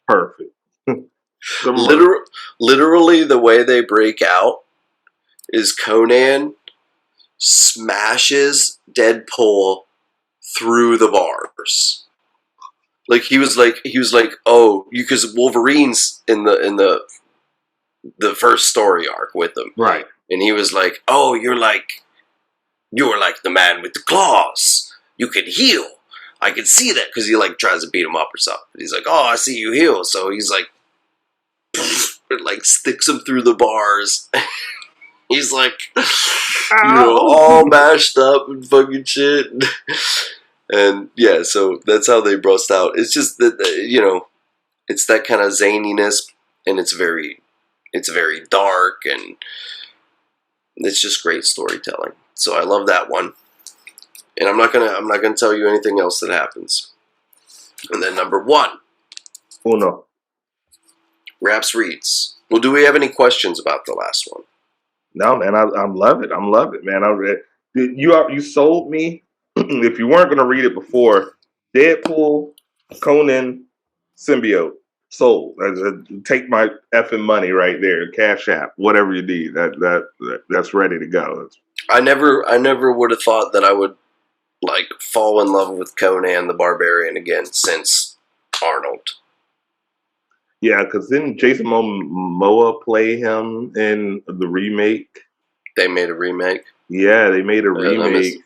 Perfect. Literally, the way they break out is Conan smashes Deadpool through the bars. Like he was like, oh, because Wolverine's in the first story arc with him, right? And he was like, oh, you're like the man with the claws. You can heal. I can see that, because he like tries to beat him up or something. He's like, oh, I see you heal. So he's like, it like sticks him through the bars. He's like, all mashed up and fucking shit. And yeah, so that's how they bust out. It's just that, it's that kind of zaniness, and it's very dark, and it's just great storytelling. So I love that one. And I'm not gonna tell you anything else that happens. And then number 1. Uno. Raps reads. Well, do we have any questions about the last one? No, man, I love it. Man. You sold me. If you weren't gonna read it before, Deadpool, Conan, Symbiote, sold. Take my effing money right there. Cash App, whatever you need. That's ready to go. I never would have thought that I would like fall in love with Conan the Barbarian again since Arnold. Yeah, because didn't Jason Momoa play him in the remake? They made a remake? Yeah, they made a remake.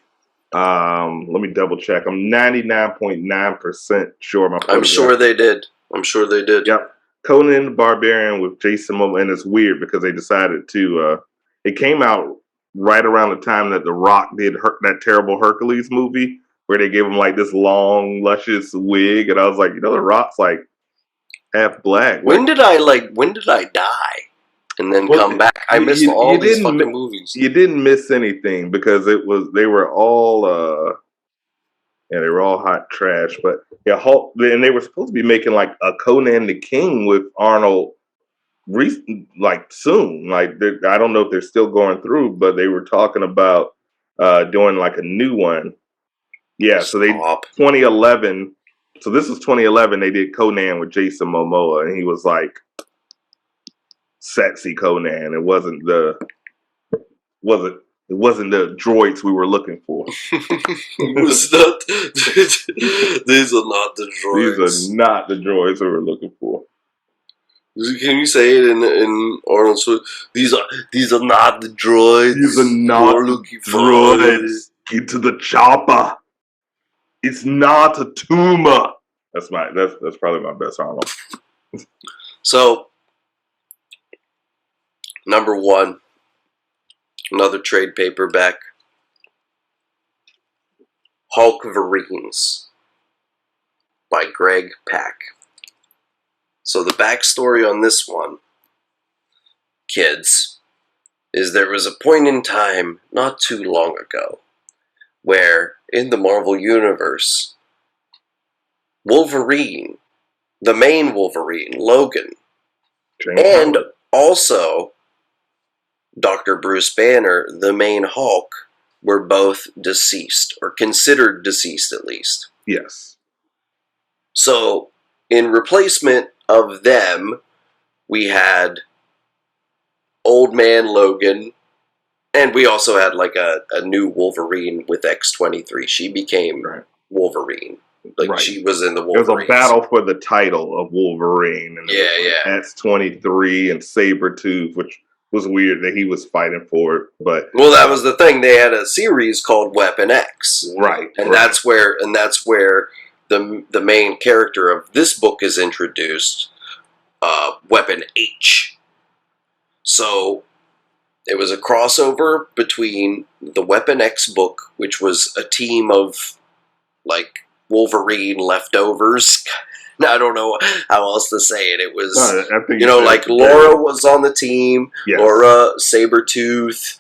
Let me double check. I'm 99.9% sure. I'm sure they did. Yep. Conan the Barbarian with Jason Momoa. And it's weird because they decided to... it came out right around the time that The Rock did that terrible Hercules movie, where they gave him like this long, luscious wig. And I was like, The Rock's like half black. When did I die and then come back? I missed all these fucking movies. You didn't miss anything because they were all hot trash. But yeah, Hulk, and they were supposed to be making like a Conan the King with Arnold soon. Like I don't know if they're still going through, but they were talking about doing like a new one. Yeah, so 2011. So this was 2011. They did Conan with Jason Momoa, and he was like sexy Conan. It wasn't the droids we were looking for. It was not. These are not the droids. These are not the droids we were looking for. Can you say it in Arnold? These are not the droids. These are not the droids. Get to the chopper. It's not a tumor. That's probably my best Arnold. So, number 1, another trade paperback, Hulkverines by Greg Pak. So the backstory on this one, kids, is there was a point in time not too long ago where in the Marvel Universe, Wolverine, the main Wolverine, Logan, and also Dr. Bruce Banner, the main Hulk, were both deceased, or considered deceased at least. Yes. So, in replacement of them, we had Old Man Logan, and we also had like a new Wolverine with X-23. She became Wolverine. Like she was in the Wolverine. There was a battle for the title of Wolverine. And X-23 and Sabretooth, which was weird that he was fighting for it. But that was the thing. They had a series called Weapon X. Right. And that's where the main character of this book is introduced, Weapon H. So it was a crossover between the Weapon X book, which was a team of like Wolverine leftovers. I don't know how else to say it. It was, like Laura was on the team, yes. Laura, Sabretooth,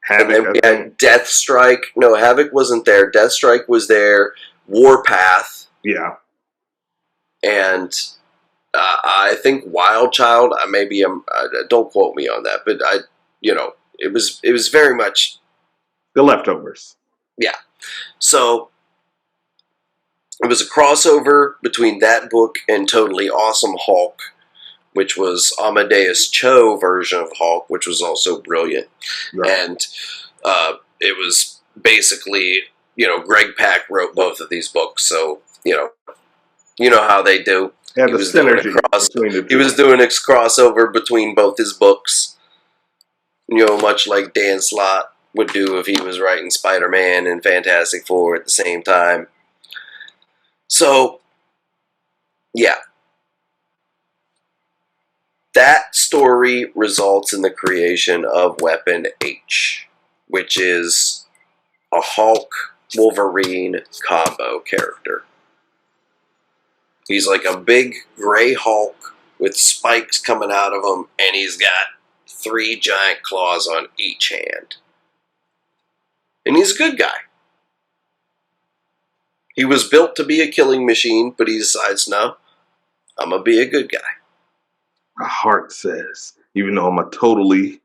Havoc, and then we had Deathstrike. No, Havoc wasn't there. Deathstrike was there. Warpath. Yeah. And I think Wild Child, don't quote me on that, but it was very much the leftovers. Yeah. So it was a crossover between that book and Totally Awesome Hulk, which was Amadeus Cho version of Hulk, which was also brilliant. Right. And it was basically, Greg Pak wrote both of these books, so, you know how they do. Yeah, he was doing a crossover between both his books, much like Dan Slott would do if he was writing Spider-Man and Fantastic Four at the same time. So, yeah. That story results in the creation of Weapon H, which is a Hulk-Wolverine combo character. He's like a big gray Hulk with spikes coming out of him, and he's got 3 giant claws on each hand. And he's a good guy. He was built to be a killing machine, but he decides, no, I'm going to be a good guy. My heart says, even though I'm a totally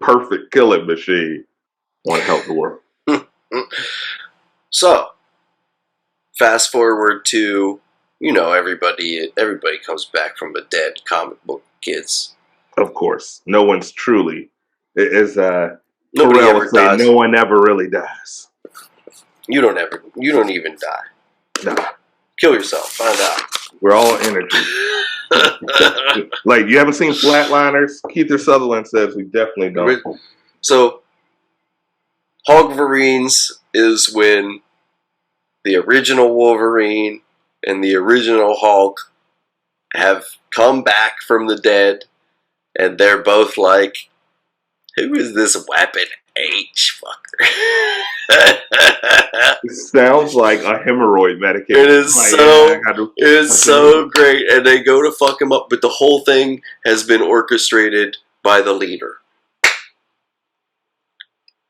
perfect killing machine, I want to help the world. So, fast forward to, everybody comes back from the dead, comic book kids. Of course. No one's truly, nobody ever dies. No one ever really dies. You don't even die. No. Kill yourself, find out. We're all energy. Like, you haven't seen Flatliners? Keith Sutherland says we definitely don't. So, Hulkverines is when the original Wolverine and the original Hulk have come back from the dead, and they're both like, who is this Weapon H fucker? It sounds like a hemorrhoid medication. It is so great. And they go to fuck him up, but the whole thing has been orchestrated by the leader.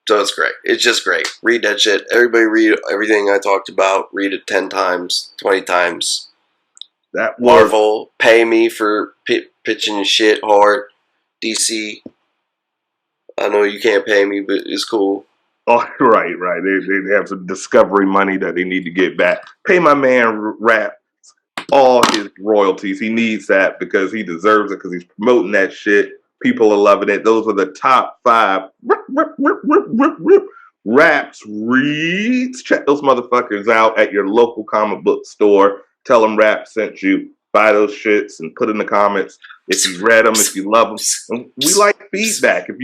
So it's great. It's just great. Read that shit. Everybody read everything I talked about. Read it 10 times, 20 times. Marvel, pay me for pitching shit hard. DC, I know you can't pay me, but it's cool. Oh, right. They have some Discovery money that they need to get back. Pay my man Rap all his royalties. He needs that because he deserves it because he's promoting that shit. People are loving it. Those are the top 5 Raps reads. Check those motherfuckers out at your local comic book store. Tell them Rap sent you. Buy those shits and put in the comments if you read them, if you love them. And we like feedback. If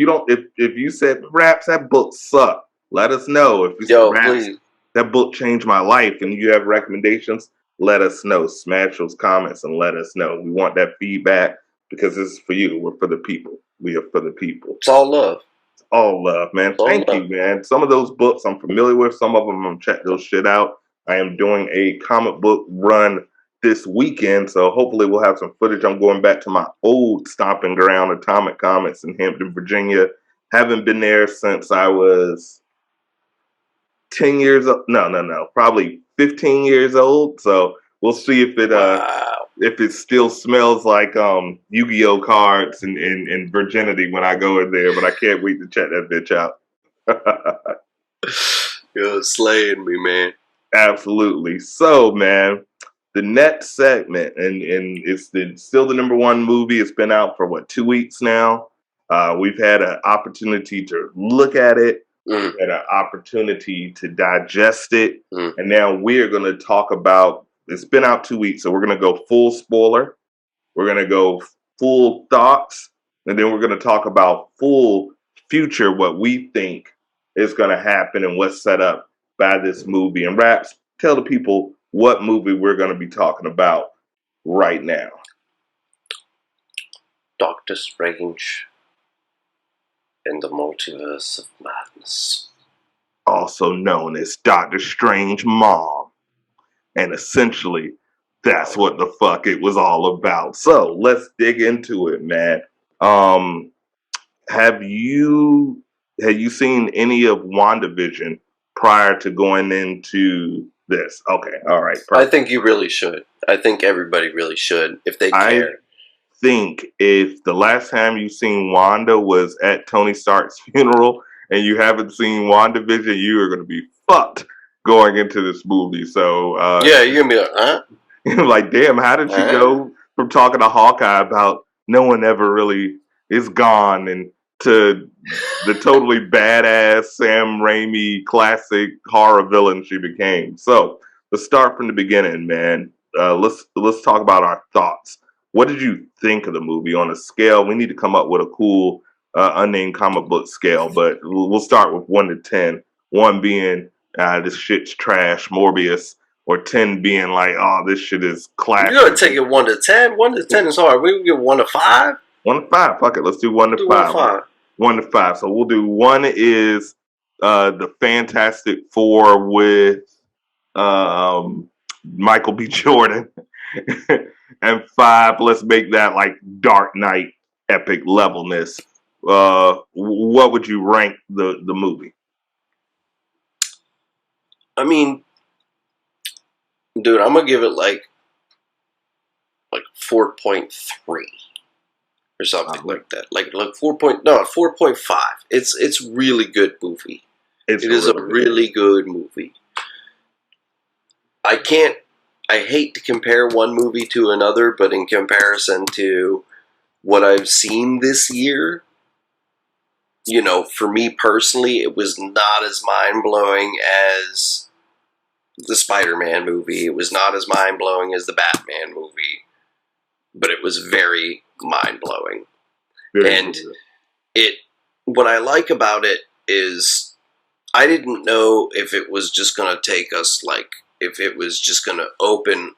you said Raps, that book sucked, let us know. If you said Raps, that book changed my life, and you have recommendations, let us know. Smash those comments and let us know. We want that feedback because this is for you. We're for the people. We are for the people. It's all love. It's all love, man. Thank you, man. Some of those books I'm familiar with. Some of them I'm check those shit out. I am doing a comic book run this weekend, so hopefully we'll have some footage. I'm going back to my old stomping ground, Atomic Comics in Hampton, Virginia. Haven't been there since I was 10 years old. No, probably 15 years old. So we'll see if it still smells like Yu-Gi-Oh cards and virginity when I go in there. But I can't wait to check that bitch out. You're slaying me, man. Absolutely. So, man, the next segment, and it's still the #1 movie. It's been out for 2 weeks now. We've had an opportunity to look at it, had an opportunity to digest it, and now we're going to talk about. It's been out 2 weeks, so we're going to go full spoiler. We're going to go full thoughts, and then we're going to talk about full future, what we think is going to happen and what's set up by this movie. And Raps, tell the people what movie we're going to be talking about right now. Doctor Strange and the Multiverse of Madness. Also known as Doctor Strange Mom. And essentially, that's what the fuck it was all about. So let's dig into it, man. Have you seen any of WandaVision prior to going into this? Okay, all right. Perfect. I think you really should. I think everybody really should if they care. I think if the last time you seen Wanda was at Tony Stark's funeral and you haven't seen WandaVision, you are going to be fucked going into this movie. So yeah, you're going to be like, huh? Like, damn, how did you go from talking to Hawkeye about no one ever really is gone, and to the totally badass Sam Raimi classic horror villain she became. So let's start from the beginning, man. Let's talk about our thoughts. What did you think of the movie on a scale? We need to come up with a cool unnamed comic book scale, but we'll start with 1 to 10. 1 being this shit's trash, Morbius, or 10 being like, oh, this shit is classic. You're gonna take it 1 to 10. 1 to 10 is hard. We can get 1 to 5. 1 to 5. Fuck it. Let's do 1 to 5. 1 to 5. So we'll do 1 is the Fantastic Four with Michael B. Jordan, and 5. Let's make that like Dark Knight epic levelness. What would you rank the movie? I mean, dude, I'm gonna give it like 4.3 or something like that. Like 4.5. It's really good movie. It is a really good movie. I hate to compare one movie to another, but in comparison to what I've seen this year, you know, for me personally, it was not as mind-blowing as the Spider-Man movie. It was not as mind-blowing as the Batman movie, but it was very mind-blowing. And what I like about it is I didn't know if it was just going to take us, like, if it was just going to open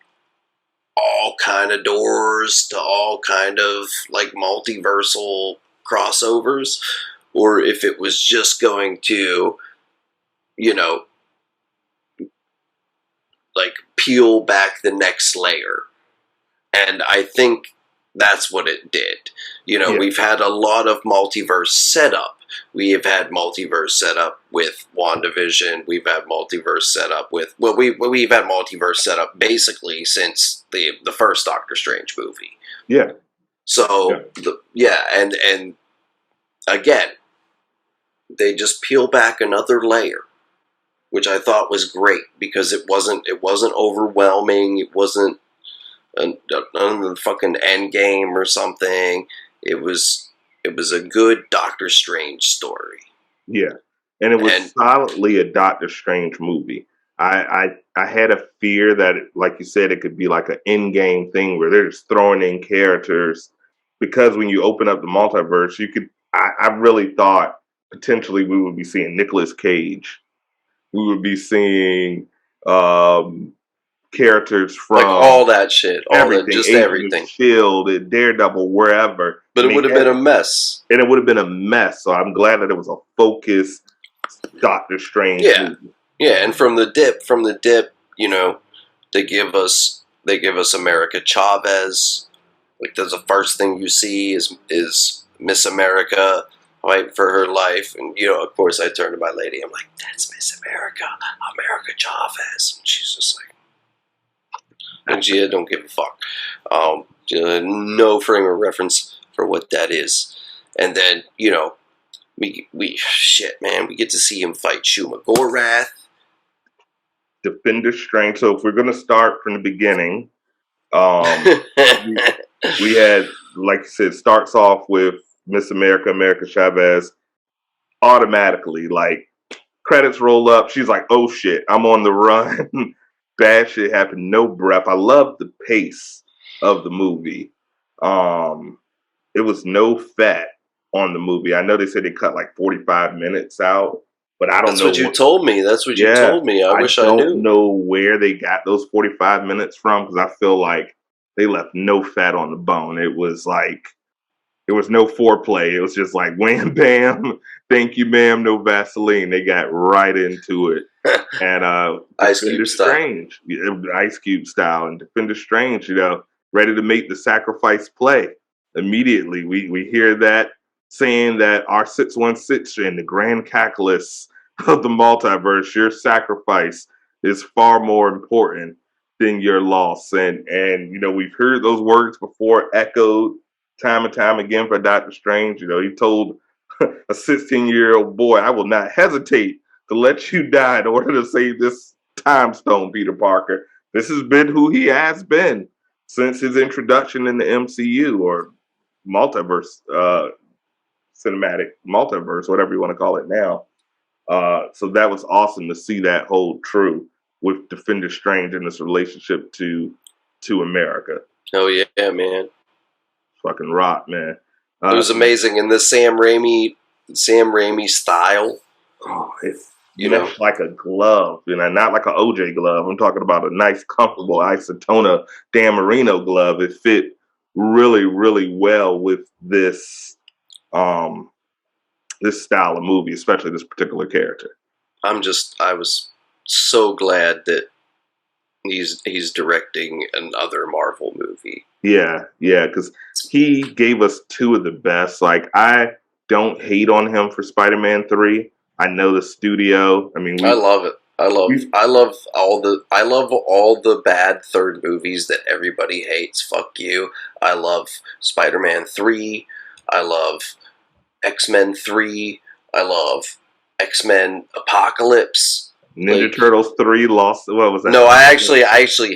all kind of doors to all kind of, like, multiversal crossovers, or if it was just going to, you know, like, peel back the next layer. And I think that's what it did. You know, we've had a lot of multiverse setup. We have had multiverse setup with WandaVision. We've had multiverse setup with, well, we've had multiverse setup basically since the first Doctor Strange movie. Yeah. So, and again, they just peel back another layer, which I thought was great because it wasn't overwhelming. It wasn't a fucking Endgame or something. It was a good Doctor Strange story. Yeah, and it was solidly a Doctor Strange movie. I had a fear that, like you said, it could be like an Endgame thing where they're just throwing in characters, because when you open up the multiverse, you could. I really thought potentially we would be seeing Nicolas Cage. We would be seeing characters from like all that shit, everything. Shield, Daredevil, wherever. But it would have been a mess. And it would have been a mess. So I'm glad that it was a focused Doctor Strange movie. Yeah, and from the dip, you know, they give us America Chavez. Like, that's the first thing you see is Miss America fighting for her life. And, you know, of course I turned to my lady, I'm like, that's Miss America Chavez. And she's just like, and she don't give a fuck. No frame of reference for what that is. And then, you know, we get to see him fight Shuma Gorath. Defender Strange. So if we're going to start from the beginning, we had, like you said, starts off with Miss America Chavez. Automatically, like, credits roll up. She's like, oh shit, I'm on the run. Bad shit happened. No breath. I love the pace of the movie. It was no fat on the movie. I know they said they cut like 45 minutes out, but I don't know. That's what you told me. That's what you told me. I wish I knew. I don't know where they got those 45 minutes from, because I feel like they left no fat on the bone. It was like, there was no foreplay. It was just like, wham, bam, thank you, ma'am, no Vaseline. They got right into it. And Ice Cube Strange, Ice Cube style, and Defender Strange, you know, ready to make the sacrifice play. Immediately, we hear that saying that our 616 and the grand calculus of the multiverse, your sacrifice is far more important than your loss. And you know, we've heard those words before, echoed time and time again for Doctor Strange. You know, he told a 16-year-old boy, I will not hesitate to let you die in order to save this time stone, Peter Parker. This has been who he has been. since his introduction in the MCU or multiverse, cinematic multiverse, whatever you want to call it now. So that was awesome to see that hold true with Defender Strange and this relationship to America. Oh yeah, man. Fucking rock, man. It was amazing in the Sam Raimi style. Oh, it's like a glove, not like an OJ glove. I'm talking about a nice, comfortable Isotona Dan Marino glove. It fit really, really well with this this style of movie, especially this particular character. I was so glad that he's directing another Marvel movie. Yeah, because he gave us two of the best. Like, I don't hate on him for Spider-Man 3. I know the studio. I mean, I love it. I love all the bad third movies that everybody hates. Fuck you. I love Spider-Man 3. I love X-Men 3. I love X-Men Apocalypse. Ninja Turtles 3 lost. What was that? No, I actually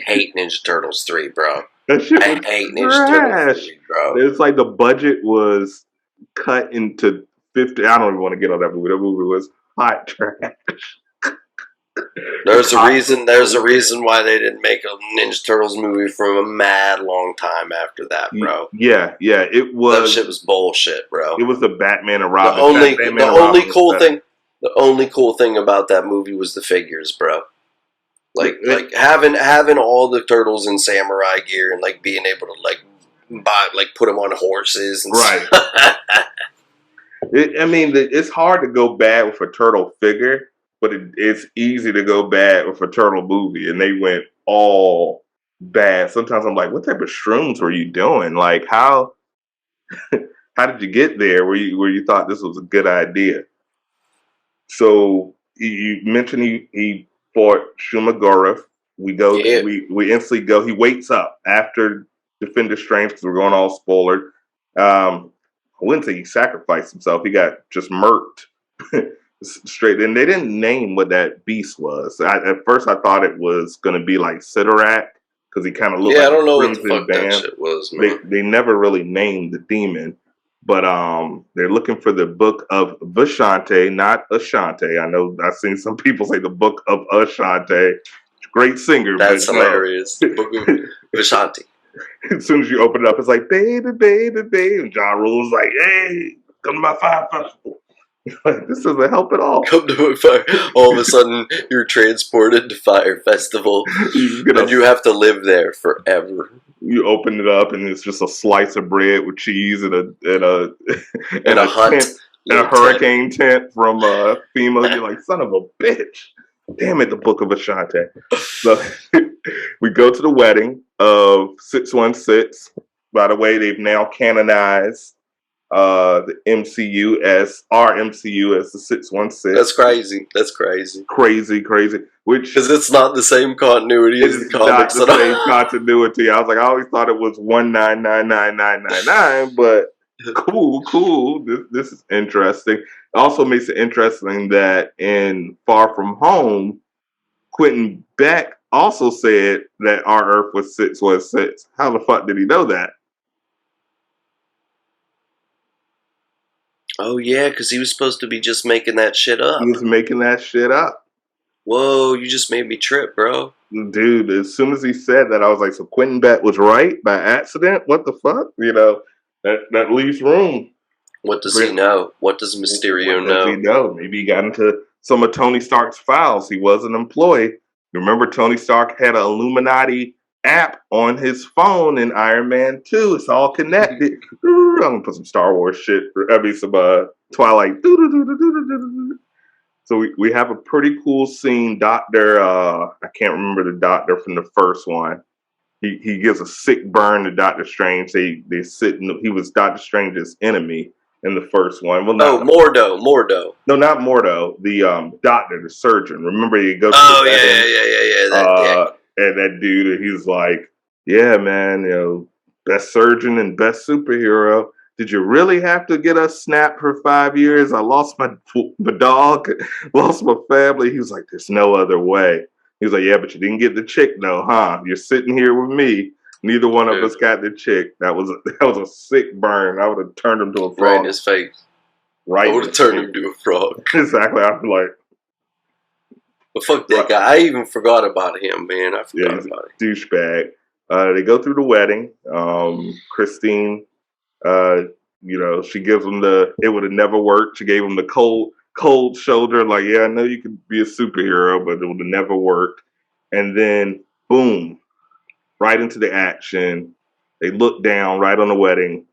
hate Ninja Turtles 3, bro. That shit was I hate Ninja Turtles 3, bro. It's like the budget was cut into 50. I don't even want to get on that movie. That movie was hot trash. There's a reason why they didn't make a Ninja Turtles movie for a mad long time after that, bro. Yeah, it was. That shit was bullshit, bro. It was the Batman and Robin. The only cool thing about that movie was the figures, bro. Like having all the turtles in samurai gear and like being able to put them on horses and right. It's hard to go bad with a turtle figure, but it's easy to go bad with a turtle movie, and they went all bad. Sometimes I'm like, what type of shrooms were you doing? Like, how did you get there where you thought this was a good idea? So you mentioned he fought Shumagorov. We instantly go. He wakes up after Defender Strange because we're going all spoilered. I wouldn't say he sacrificed himself. He got just murked straight. And they didn't name what that beast was. At first, I thought it was going to be like Sidorak because he kind of looked. Yeah, like I don't know what the fuck that shit was, man. They never really named the demon. But they're looking for the Book of Vashante, not Ashante. I know I've seen some people say the Book of Ashante. Great singer. That's hilarious. The Book of Vashante. As soon as you open it up, it's like, baby, baby, baby. And Ja Rule's like, hey, come to my fire festival. Like, this doesn't help at all. Come to my fire. All of a sudden, you're transported to Fire Festival. And you have to live there forever. You open it up and it's just a slice of bread with cheese and a hut tent, and a hurricane tent from FEMA. You're like, son of a bitch. Damn it, the Book of Ashante. So we go to the wedding of 616. By the way, they've now canonized the MCU as our MCU as the 616. That's crazy. Crazy. Because it's not the same continuity as the comics. It's not the same continuity. I was like, I always thought it was 1999999, but cool. This is interesting. It also makes it interesting that in Far From Home, Quentin Beck also said that our Earth was 616. How the fuck did he know that? Oh, yeah, because he was supposed to be just making that shit up. He was making that shit up. Whoa, you just made me trip, bro. Dude, as soon as he said that, I was like, so Quentin Beck was right by accident? What the fuck? That leaves room. What does he know? What does Mysterio know? What does he know? Maybe he got into some of Tony Stark's files. He was an employee. Remember, Tony Stark had an Illuminati app on his phone in Iron Man 2. It's all connected. I'm gonna put some Star Wars shit. Some Twilight. So we have a pretty cool scene. Doctor, I can't remember the doctor from the first one. He gives a sick burn to Doctor Strange. He was Doctor Strange's enemy in the first one. Well, Mordo. No, not Mordo. The doctor, the surgeon. Remember, he goes. Yeah. And that dude, he's like, yeah, man, best surgeon and best superhero. Did you really have to get us snapped for 5 years? I lost my dog, lost my family. He was like, there's no other way. He was like, yeah, but you didn't get the chick though, huh? You're sitting here with me. Neither one of us got the chick. That was a sick burn. I would have turned him to a frog. Right in his face. Right. I would have turned him to a frog. Exactly. I'd be like, but fuck that guy. I even forgot about him, man. I forgot about him. Douchebag. They go through the wedding. Christine, she gives him it would have never worked. She gave him the cold shoulder. Like, yeah, I know you could be a superhero, but it would have never worked. And then, boom, right into the action. They look down right on the wedding.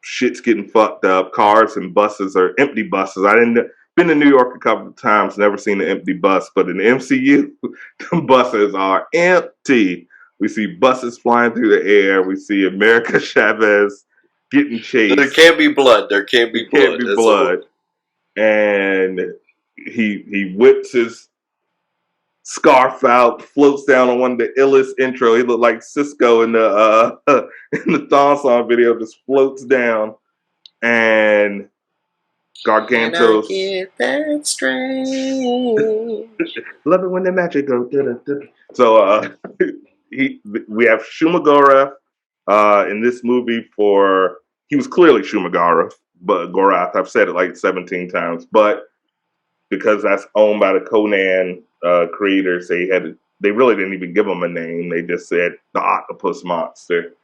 Shit's getting fucked up. Cars and buses are empty buses. Been to New York a couple of times, never seen an empty bus, but in the MCU, the buses are empty. We see buses flying through the air. We see America Chavez getting chased. There can't be blood. There can't be blood. And he whips his scarf out, floats down on one of the illest intro. He looked like Cisco in the Thong Song video, just floats down. And Gargantos. Get that strange. Love it when the magic goes. So we have Shumagorath in this movie he was clearly Shumagorath, but Gorath, I've said it like 17 times, but because that's owned by the Conan creators, they really didn't even give him a name. They just said the octopus monster.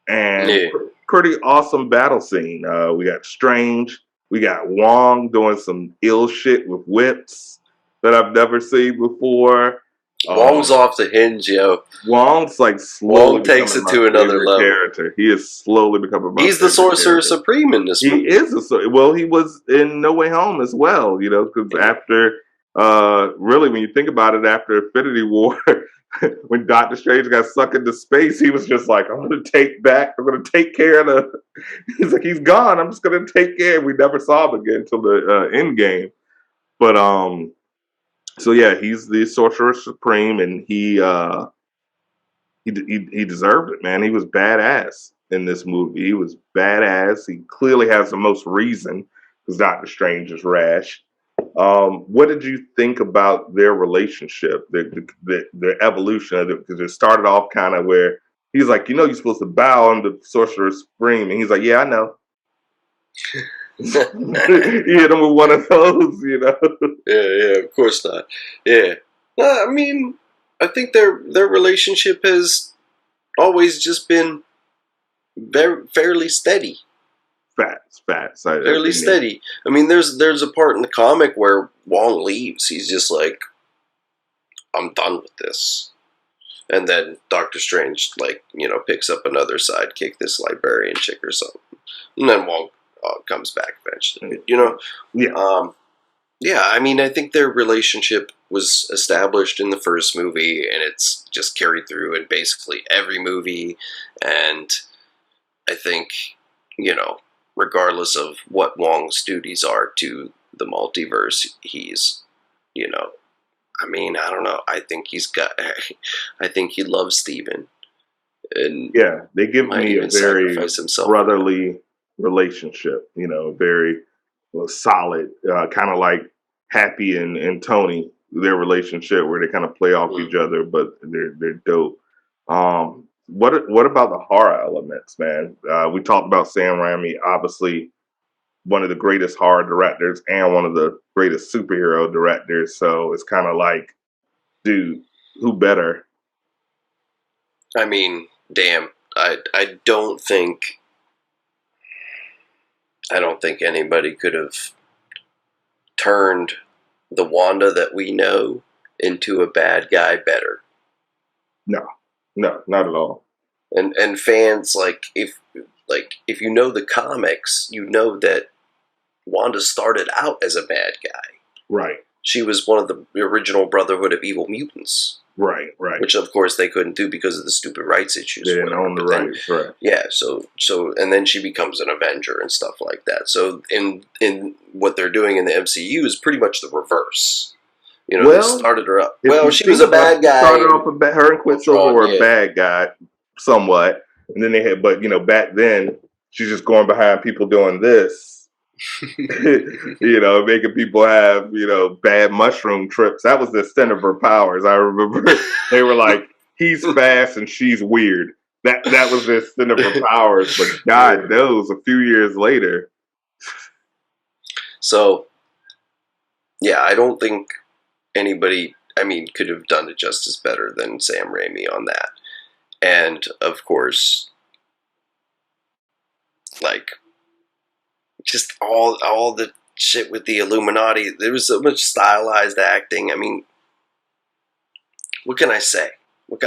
And pretty awesome battle scene. We got Strange. We got Wong doing some ill shit with whips that I've never seen before. Wong's off the hinge, yo. Wong's like slowly. Wong takes it to another level. Character. He is slowly becoming. He's the Sorcerer Supreme in this movie. He is he was in No Way Home as well. Because after, really, when you think about it, after Infinity War. When Doctor Strange got sucked into space, he was just like, I'm going to take care of he's like, he's gone. I'm just going to take care. We never saw him again until the end game. But, so yeah, he's the Sorcerer Supreme, and he deserved it, man. He was badass in this movie. He was badass. He clearly has the most reason because Doctor Strange is rash. What did you think about their relationship, the evolution of it? Because it started off kind of where he's like, you're supposed to bow on the Sorcerer Supreme, and he's like, yeah, I know. You hit him with one of those, Yeah, of course not. Yeah, I mean, I think their relationship has always just been fairly steady. Facts. Fairly steady. I mean, there's a part in the comic where Wong leaves. He's just like, I'm done with this. And then Doctor Strange, picks up another sidekick, this librarian chick or something. And then Wong comes back eventually. Yeah, I mean, I think their relationship was established in the first movie, and it's just carried through in basically every movie. And I think, regardless of what Wong's duties are to the multiverse, he's, I mean, I don't know. I think he loves Steven. And yeah, they give me a very brotherly relationship, very solid, kind of like Happy and Tony, their relationship where they kind of play off each other, but they're dope. What about the horror elements, man? We talked about Sam Raimi, obviously one of the greatest horror directors and one of the greatest superhero directors. So it's kind of like, dude, who better? I mean, damn, I don't think anybody could have turned the Wanda that we know into a bad guy better. No, not at all. And fans, if you know the comics, you know that Wanda started out as a bad guy. Right. She was one of the original Brotherhood of Evil Mutants. Right. Which, of course, they couldn't do because of the stupid rights issues. They didn't own the rights, right. Yeah, so, and then she becomes an Avenger and stuff like that. So, in what they're doing in the MCU is pretty much the reverse. They started her up. Well, she was a bad guy. Started off her and Quicksilver were a bad guy, somewhat. And then they had, but, back then, she's just going behind people doing this. Making people have, bad mushroom trips. That was the extent of her powers. I remember they were like, he's fast and she's weird. That was the extent of her powers. But God knows, a few years later. So, yeah, I don't think anybody, could have done it justice better than Sam Raimi on that. And, of course, like, just all the shit with the Illuminati. There was so much stylized acting. What can I say?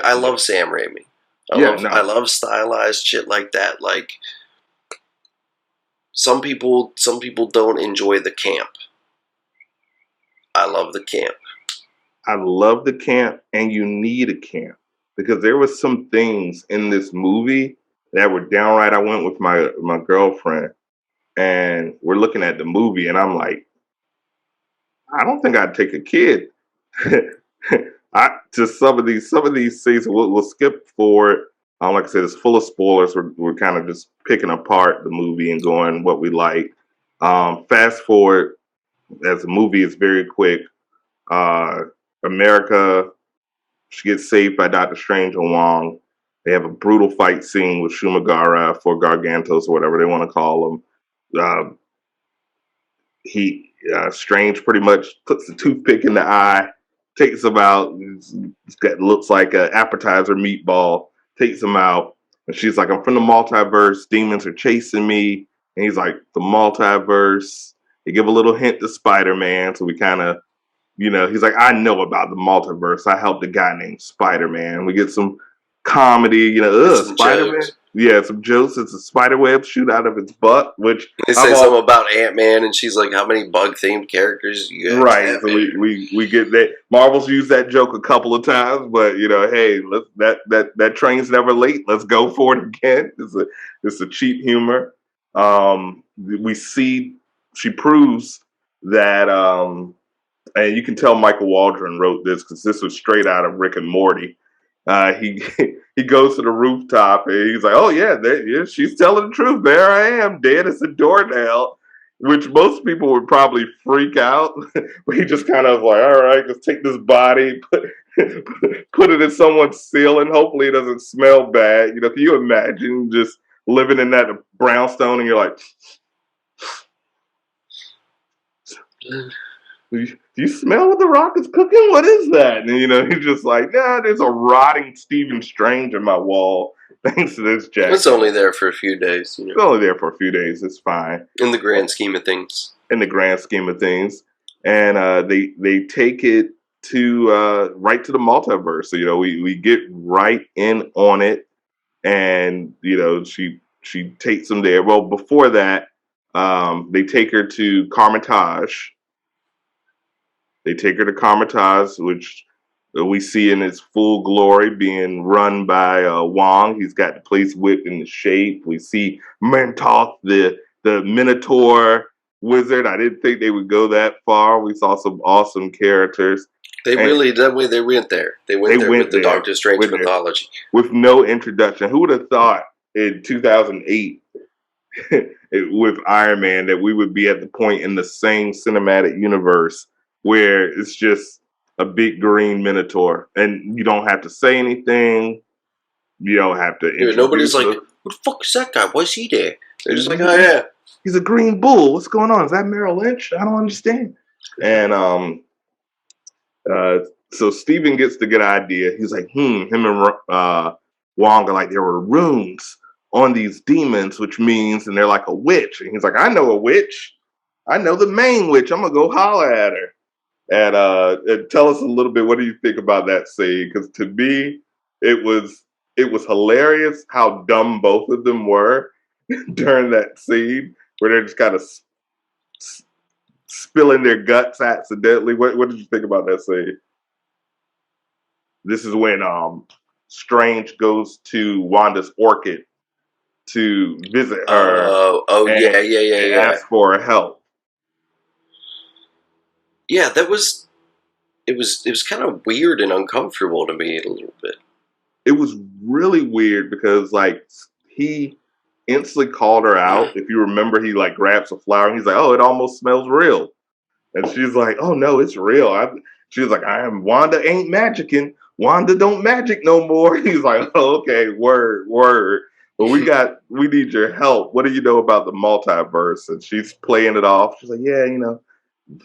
I love Sam Raimi. I love stylized shit like that. Like, some people don't enjoy the camp. I love the camp. I love the camp, and you need a camp, because there was some things in this movie that were downright. I went with my girlfriend, and we're looking at the movie, and I'm like, I don't think I'd take a kid. To some of these scenes, we'll skip forward. Like I said, it's full of spoilers. We're kind of just picking apart the movie and going what we like. Fast forward, as the movie is very quick. America, she gets saved by Doctor Strange and Wong. They have a brutal fight scene with Shumagara for Gargantos, or whatever they want to call him. Strange pretty much puts the toothpick in the eye, takes him out. It looks like an appetizer meatball. Takes him out, and she's like, "I'm from the multiverse. Demons are chasing me." And he's like, "The multiverse." They give a little hint to Spider-Man, so we kind of, he's like, "I know about the multiverse. I helped a guy named Spider-Man." We get some comedy, Spider-Man. Jokes. Yeah, some jokes. It's a spider web shoot out of its butt, which they say something about Ant-Man, and she's like, "How many bug-themed characters you got?" Right. So we get that. Marvel's used that joke a couple of times, but hey, that train's never late. Let's go for it again. It's a cheap humor. We see she proves that, and you can tell Michael Waldron wrote this, because this was straight out of Rick and Morty. He goes to the rooftop, and he's like, "Oh yeah, she's telling the truth. There I am, dead as a doornail," which most people would probably freak out. But he just kind of like, "All right, just take this body, put it in someone's ceiling. Hopefully, it doesn't smell bad." Can you imagine just living in that brownstone, and you're like, "Do you smell what the Rock is cooking? What is that?" And he's just like, "Nah, there's a rotting Stephen Strange in my wall, thanks to this jacket." It's only there for a few days. It's only there for a few days. It's fine. In the grand scheme of things. And they take it to right to the multiverse. So, we get right in on it, and she takes them there. Well, before that, they take her to Carmitage. Which we see in its full glory, being run by Wong. He's got the place whipped into shape. We see Mentoth, the Minotaur wizard. I didn't think they would go that far. We saw some awesome characters. They went there. They went there with the Doctor Strange mythology. With no introduction. Who would have thought in 2008 with Iron Man that we would be at the point in the same cinematic universe where it's just a big green Minotaur, and you don't have to say anything. You don't have to. Nobody's like, "Who the fuck is that guy? Why is he there?" They're just like, "Oh yeah, he's a green bull. What's going on? Is that Merrill Lynch? I don't understand." And so Steven gets the good idea. He's like, him and Wong are like, there were runes on these demons, which means, and they're like a witch. And he's like, "I know a witch. I know the main witch. I'm gonna go holler at her." And tell us a little bit. What do you think about that scene? Because to me, it was hilarious how dumb both of them were during that scene, where they're just kind of spilling their guts accidentally. What did you think about that scene? This is when Strange goes to Wanda's orchid to visit her. And ask for help. Yeah, it was kind of weird and uncomfortable to me a little bit. It was really weird because he instantly called her out. If you remember, he grabs a flower and he's like, "Oh, it almost smells real." And she's like, "Oh no, it's real." She was like, "I am Wanda ain't magicking." Wanda don't magic no more. He's like, oh, okay, word. But we need your help. What do you know about the multiverse? And she's playing it off. She's like, yeah,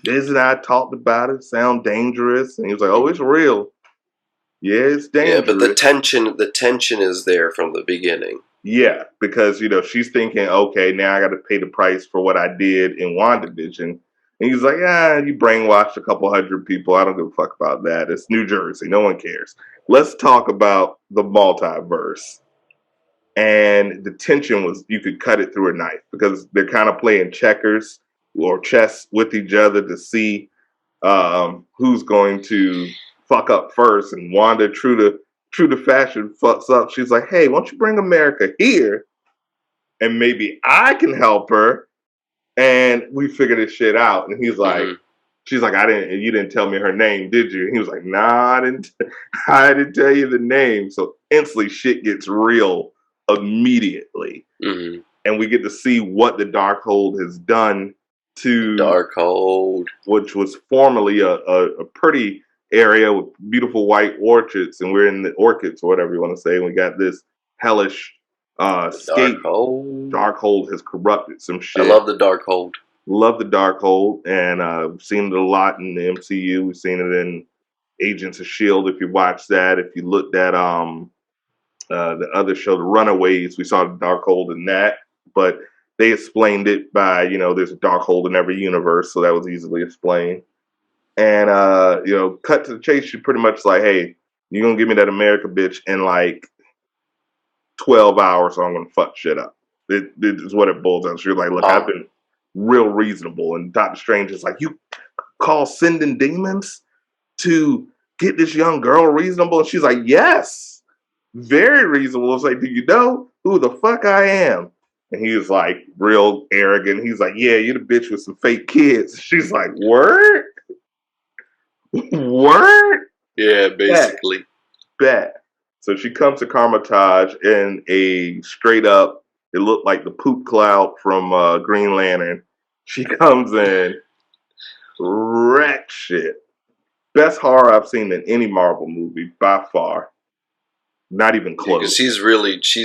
Viz and I talked about it. Sound dangerous. And he was like, oh, it's real. Yeah, it's dangerous. Yeah, but the tension is there from the beginning. Yeah, because, she's thinking, okay, now I got to pay the price for what I did in WandaVision. And he's like, you brainwashed a couple hundred people. I don't give a fuck about that. It's New Jersey. No one cares. Let's talk about the multiverse. And the tension was, you could cut it through a knife because they're kind of playing checkers or chess with each other to see who's going to fuck up first. And Wanda, true to fashion, fucks up. She's like, hey, why don't you bring America here and maybe I can help her and we figure this shit out. And he's like, she's like, you didn't tell me her name, did you? And he was like, nah, I didn't tell you the name. So instantly shit gets real immediately. Mm-hmm. And we get to see what the Darkhold has done to Darkhold, which was formerly a pretty area with beautiful white orchids, and we're in the orchids or whatever you want to say. And we got this hellish scape. Darkhold has corrupted some shit. I love the Darkhold. Love the Darkhold, and we've seen it a lot in the MCU. We've seen it in Agents of S.H.I.E.L.D. If you watch that, if you looked at the other show, The Runaways, we saw the Darkhold in that, but they explained it by, there's a Darkhold in every universe, so that was easily explained. And, cut to the chase, she's pretty much like, hey, you're going to give me that America bitch in like 12 hours or I'm going to fuck shit up. It is what it boils down to. You're like, look, I've been real reasonable. And Doctor Strange is like, you call sending demons to get this young girl reasonable? And she's like, yes, very reasonable. It's like, do you know who the fuck I am? And he was like, real arrogant. He's like, yeah, you're the bitch with some fake kids. She's like, word? Word? Yeah, basically. Bet. So she comes to Carmitage in a straight up, it looked like the poop cloud from Green Lantern. She comes in, wreck shit. Best horror I've seen in any Marvel movie by far. Not even close. Because she's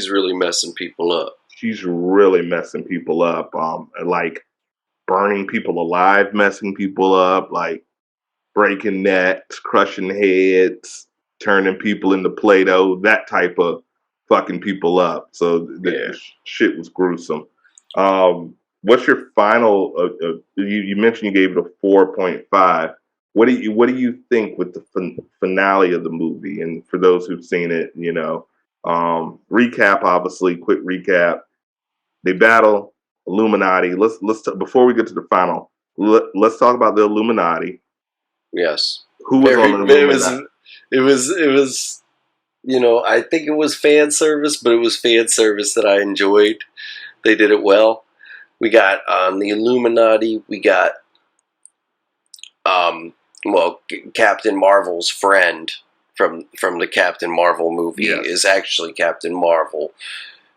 really messing people up. She's really messing people up. Like burning people alive, messing people up, like breaking necks, crushing heads, turning people into Play-Doh, that type of fucking people up. So the shit was gruesome. What's your final? You mentioned you gave it a 4.5. What do you think with the finale of the movie? And for those who've seen it, recap. Obviously, quick recap. They battle Illuminati. Let's before we get to the final. Let's talk about the Illuminati. Yes. Who was on the Illuminati? It was. I think it was fan service, but it was fan service that I enjoyed. They did it well. We got the Illuminati. We got Captain Marvel's friend from the Captain Marvel movie is actually Captain Marvel,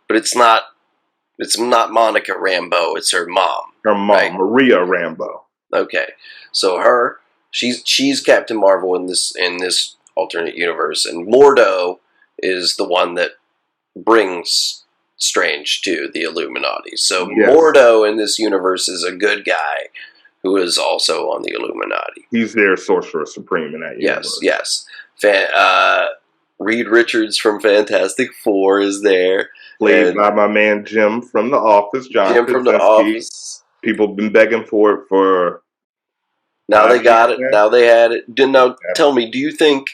but it's not Monica Rambeau. It's her mom. Her mom, right? Maria Rambeau. Okay, so she's Captain Marvel in this alternate universe, and Mordo is the one that brings Strange to the Illuminati. So Mordo in this universe is a good guy who is also on the Illuminati. He's their sorcerer supreme in that universe. Yes. Reed Richards from Fantastic Four is there. Played by my man Jim from The Office. Jim from The Office. People have been begging for it for... Now they got it. Now they had it. Now, tell me, do you think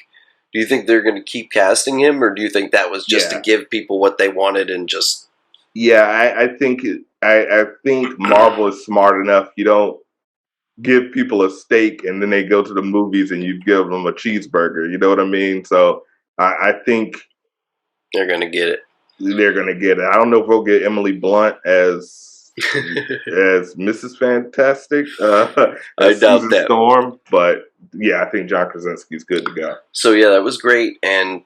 they're going to keep casting him, or do you think that was just to give people what they wanted and just... Yeah, I think Marvel is smart enough. You don't give people a steak and then they go to the movies and you give them a cheeseburger. You know what I mean? So I think they're going to get it. They're going to get it. I don't know if we'll get Emily Blunt as Mrs. Fantastic. I doubt that. Storm, but yeah, I think John Krasinski's good to go. So yeah, that was great, and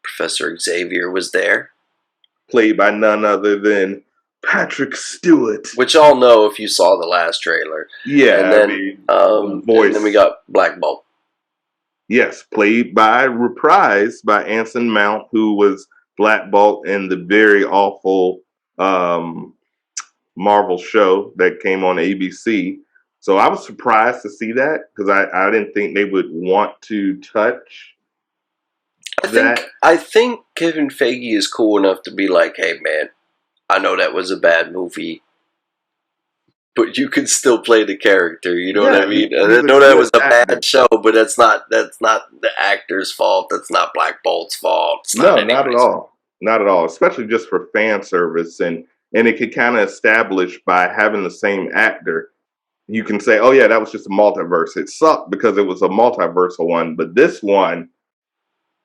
Professor Xavier was there, played by none other than Patrick Stewart, which y'all know if you saw the last trailer. Yeah, and then, and then we got Black Bolt. Yes, reprised by Anson Mount, who was Black Bolt in the very awful Marvel show that came on ABC. So I was surprised to see that because I didn't think they would want to touch that. I think Kevin Feige is cool enough to be like, hey man, I know that was a bad movie, but you can still play the character. You know what I mean? I know that was a bad show, but that's not the actor's fault. That's not Black Bolt's fault. It's not at all. Not at all. Especially just for fan service, and it could kind of establish by having the same actor. You can say, oh yeah, that was just a multiverse. It sucked because it was a multiversal one, but this one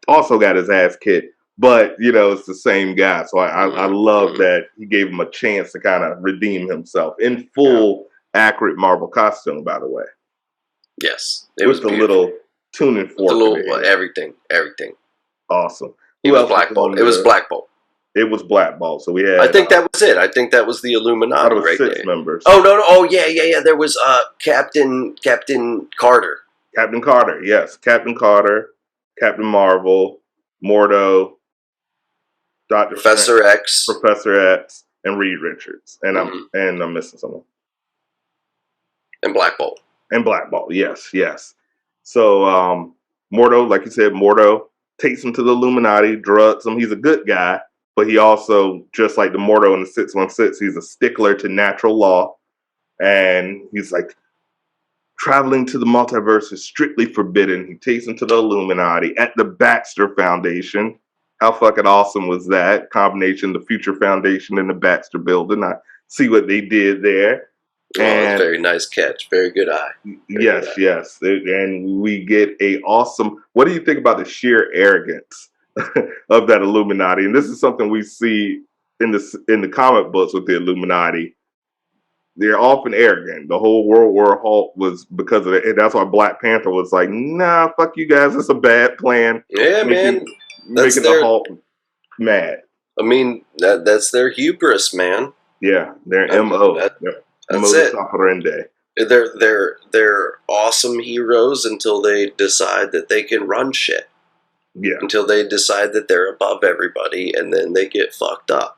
also got his ass kicked. But it's the same guy, so I love that he gave him a chance to kind of redeem himself in full accurate Marvel costume. By the way, yes, it was a little tuning fork, everything. Awesome. It was Black Bolt. It was Black Bolt. It was Black Bolt. So we had. I think that was it. I think that was the Illuminati. There was six members. Oh no! Oh yeah. There was Captain Carter. Captain Carter, yes, Captain Carter, Captain Marvel, Mordo. Professor X, and Reed Richards, and I'm missing someone. And Black Bolt. Yes. So Mordo, like you said, Mordo takes him to the Illuminati, drugs him. He's a good guy, but he also, just like the Mordo in the 616, he's a stickler to natural law, and he's like, traveling to the multiverse is strictly forbidden. He takes him to the Illuminati at the Baxter Foundation. How fucking awesome was that? Combination, the Future Foundation and the Baxter Building. I see what they did there. And very nice catch. Very good eye. Yes. And we get a awesome... What do you think about the sheer arrogance of that Illuminati? And this is something we see in the comic books with the Illuminati. They're often arrogant. The whole World War Hulk was because of it. And that's why Black Panther was like, nah, fuck you guys. It's a bad plan. Yeah, man. Making the Hulk mad. I mean, that's their hubris, man. Yeah, their MO. That's it. They're awesome heroes until they decide that they can run shit. Yeah. Until they decide that they're above everybody, and then they get fucked up.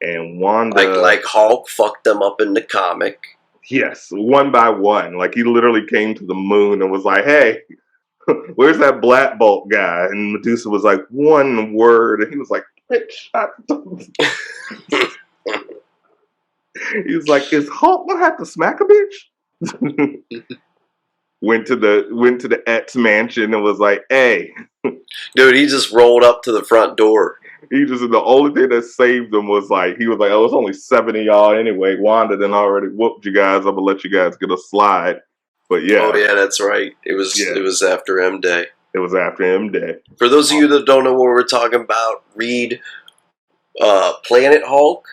And Wanda, like Hulk fucked them up in the comic. Yes, one by one. Like he literally came to the moon and was like, "Hey, where's that Black Bolt guy?" And Medusa was like, "One word," and he was like, "Bitch, he was like, "Is Hulk gonna have to smack a bitch?" went to the X mansion and was like, "Hey, dude," he just rolled up to the front door. The only thing that saved him was like, he was like, "Oh, it's only 7 of y'all anyway. Wanda then already whooped you guys. I'm gonna let you guys get a slide." But yeah. Oh yeah, that's right. It was after M Day. It was after M Day. For those of you that don't know what we're talking about, read Planet Hulk,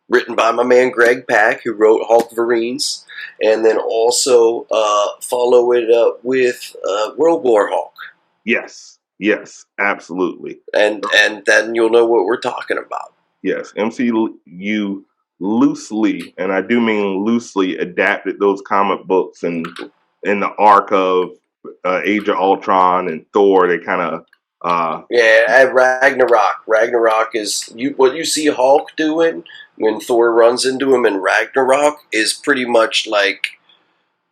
written by my man Greg Pak, who wrote Hulk Verines, and then also follow it up with World War Hulk. Yes, absolutely. And then you'll know what we're talking about. Yes, MCU loosely, and I do mean loosely, adapted those comic books and in the arc of Age of Ultron and Thor. They kind of at Ragnarok. Ragnarok is what you see Hulk doing when Thor runs into him in Ragnarok is pretty much like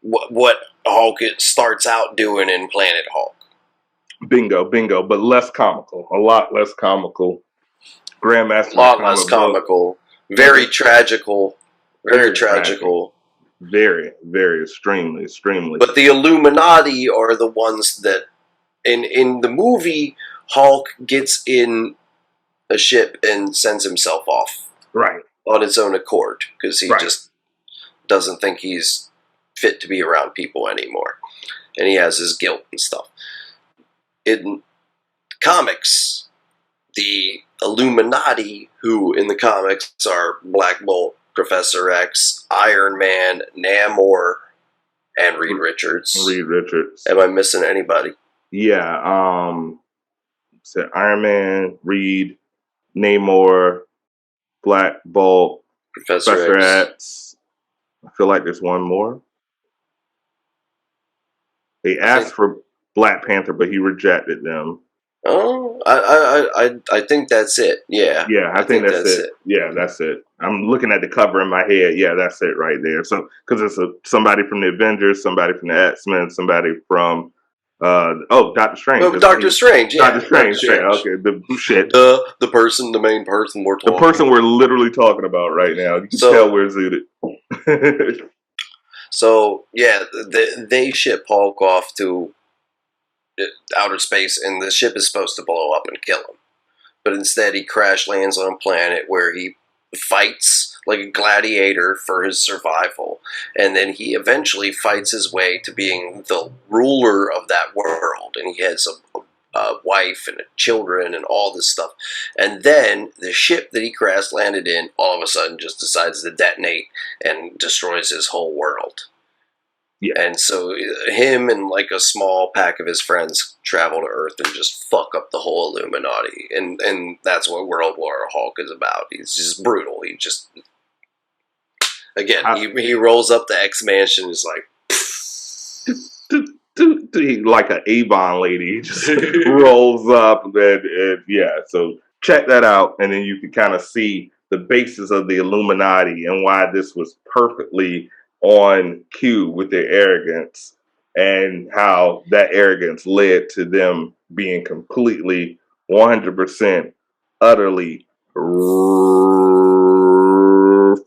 what Hulk starts out doing in Planet Hulk. Bingo, but less comical. A lot less comical. Grandmaster. A lot less comical. Very tragical. Very tragical. Very, very extremely. But the Illuminati are the ones that, in the movie, Hulk gets in a ship and sends himself off. Right. On his own accord. Because he just doesn't think he's fit to be around people anymore. And he has his guilt and stuff. In comics, the Illuminati, who in the comics are Black Bolt, Professor X, Iron Man, Namor, and Reed Richards. Am I missing anybody? Yeah. So Iron Man, Reed, Namor, Black Bolt, Professor X. I feel like there's one more. They asked for Black Panther, but he rejected them. Oh, I think that's it. Yeah. Yeah, I think that's it. Yeah, that's it. I'm looking at the cover in my head. Yeah, that's it right there. So, because it's somebody from the Avengers, somebody from the X-Men, somebody from Doctor Strange. Oh, Doctor Strange. Yeah, Doctor Strange. Yeah, okay. The person, the main person we're talking. The person we're literally talking about right now. You can tell we're zooted. So yeah, they ship Hulk off to outer space, and the ship is supposed to blow up and kill him. But instead, he crash lands on a planet where he fights like a gladiator for his survival, and then he eventually fights his way to being the ruler of that world, and he has a wife and children and all this stuff. And then the ship that he crash landed in all of a sudden just decides to detonate and destroys his whole world. Yeah. And so him and like a small pack of his friends travel to Earth and just fuck up the whole Illuminati. And that's what World War Hulk is about. He's just brutal. He just, again, he rolls up the X-Mansion and is like, like an Avon lady. He just rolls up. And yeah, so check that out. And then you can kind of see the basis of the Illuminati and why this was perfectly on cue with their arrogance, and how that arrogance led to them being completely 100% utterly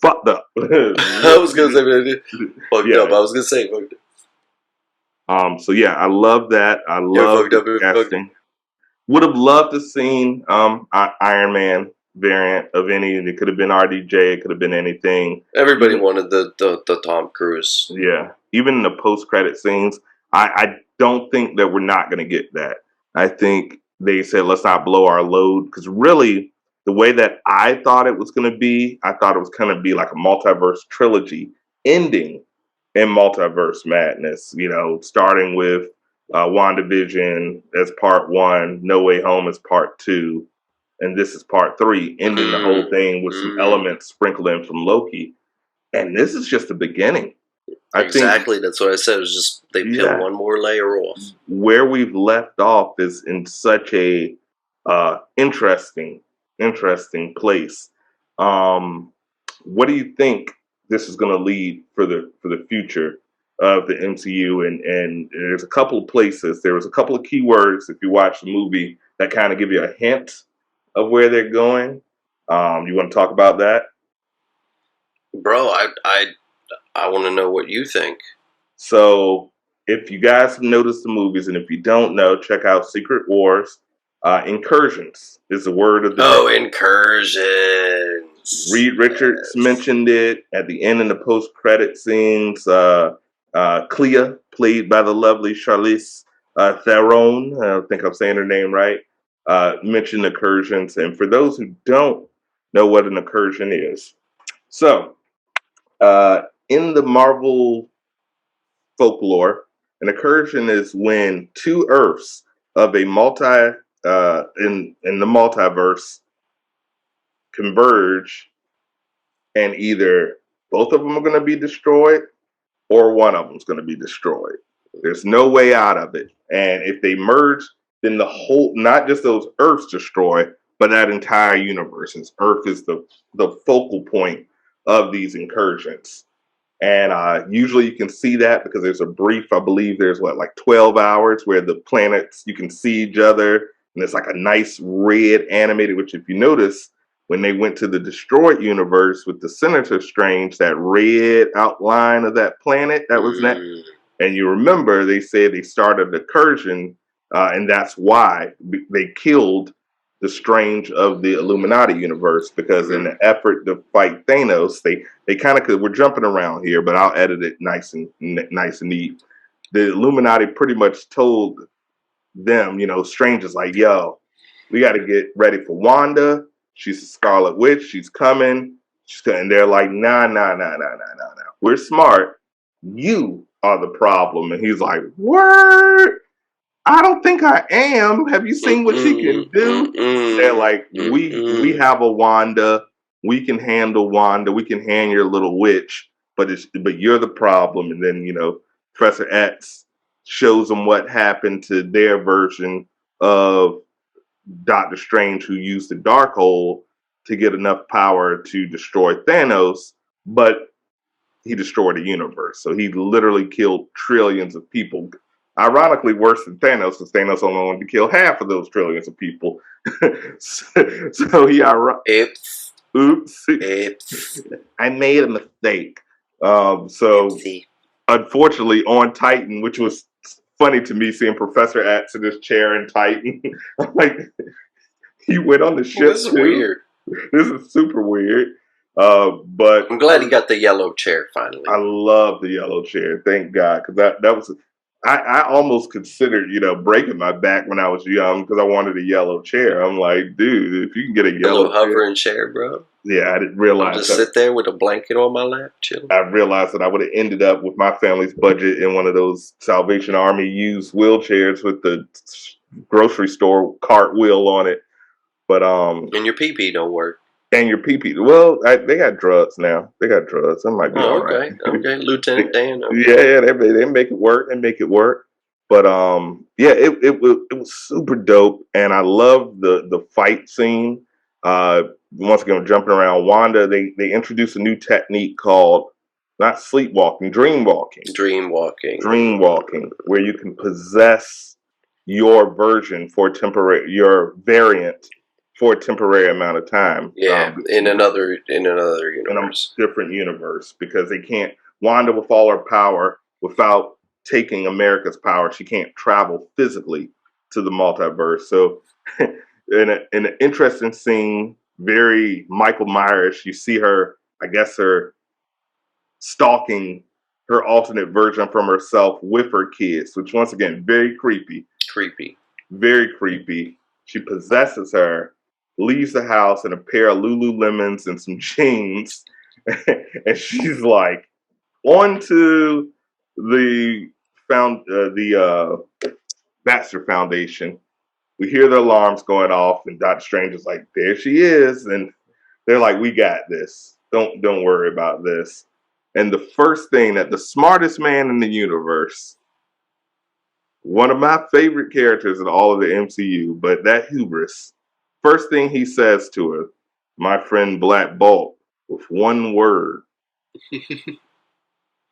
fucked up. I was gonna say fucked up. I was gonna say fucked up. So yeah, I love that. I love the casting. Would have loved to seen Iron Man variant of any. It could have been RDJ. It could have been anything. Everybody wanted the Tom Cruise. Yeah, even in the post-credit scenes, I don't think that we're not going to get that. I think they said let's not blow our load, because really the way that I thought it was going to be, I thought it was going to be like a multiverse trilogy ending in Multiverse Madness. You know, starting with WandaVision as part 1, No Way Home as part 2. And this is part 3, ending the whole thing with some elements sprinkled in from Loki. And this is just the beginning. Exactly, that's what I said. It was just they peel one more layer off. Where we've left off is in such a interesting place. What do you think this is going to lead for the future of the MCU? And there's a couple of places. There was a couple of keywords if you watch the movie that kind of give you a hint of where they're going. You want to talk about that? Bro, I want to know what you think. So, if you guys have noticed the movies, and if you don't know, check out Secret Wars. Incursions is the word of the day. Incursions. Reed Richards mentioned it at the end in the post-credit scenes. Clea, played by the lovely Charlize Theron, I think I'm saying her name right, mentioned incursions. And for those who don't know what an incursion is, so in the Marvel folklore, an incursion is when 2 Earths of a in the multiverse converge, and either both of them are going to be destroyed or one of them is going to be destroyed. There's no way out of it. And if they merge, then the whole, not just those Earths destroy, but that entire universe. Earth is the focal point of these incursions. And usually you can see that because there's a brief, I believe there's 12 hours where the planets, you can see each other. And it's like a nice red animated, which if you notice, when they went to the destroyed universe with the Senator Strange, that red outline of that planet, that was that. And you remember they said they started the incursion, and that's why they killed the Strange of the Illuminati universe, because in the effort to fight Thanos, they kind of, we're jumping around here, but I'll edit it nice and neat. The Illuminati pretty much told them, Strange is like, yo, we got to get ready for Wanda. She's a Scarlet Witch. She's coming. And they're like, nah. We're smart. You are the problem. And he's like, word? I don't think I am. Have you seen what she can do? They're like, we have a Wanda. We can handle Wanda. We can handle your little witch. But you're the problem. And then, Professor X shows them what happened to their version of Doctor Strange, who used the Darkhold to get enough power to destroy Thanos, but he destroyed the universe. So he literally killed trillions of people. Ironically, worse than Thanos, because Thanos only wanted to kill half of those trillions of people. So he oops, I made a mistake. So unfortunately, on Titan, which was funny to me, seeing Professor X in his chair in Titan, like he went on the ship. This is weird. This is super weird. But I'm glad he got the yellow chair finally. I love the yellow chair. Thank God, because that was. I almost considered, breaking my back when I was young because I wanted a yellow chair. I'm like, dude, if you can get a yellow hovering chair, bro. Yeah, I didn't realize. I'll just sit there with a blanket on my lap, chill. I realized that I would have ended up with my family's budget in one of those Salvation Army used wheelchairs with the grocery store cart wheel on it. But and your pee don't work. And your pee. Well, they got drugs now. They got drugs. I might be all right. Okay, Lieutenant Dan. Okay. Yeah, they make it work. They make it work. But yeah, it was super dope, and I love the fight scene. Once again, jumping around Wanda, they introduced a new technique called not sleepwalking, dream walking, where you can possess your version for your variant for a temporary amount of time. Yeah, in another universe. In a different universe, because they can't, Wanda with all her power, without taking America's power, she can't travel physically to the multiverse. So in an interesting scene, very Michael Myers, you see her, I guess her stalking her alternate version from herself with her kids, which once again, very creepy. Very creepy. She possesses her, leaves the house in a pair of Lululemons and some jeans, and she's like, on to the Baxter Foundation. We hear the alarms going off, and Doctor Strange is like, there she is, and they're like, we got this. Don't worry about this. And the first thing that the smartest man in the universe, one of my favorite characters in all of the MCU, but that hubris, first thing he says to her, my friend Black Bolt, with one word.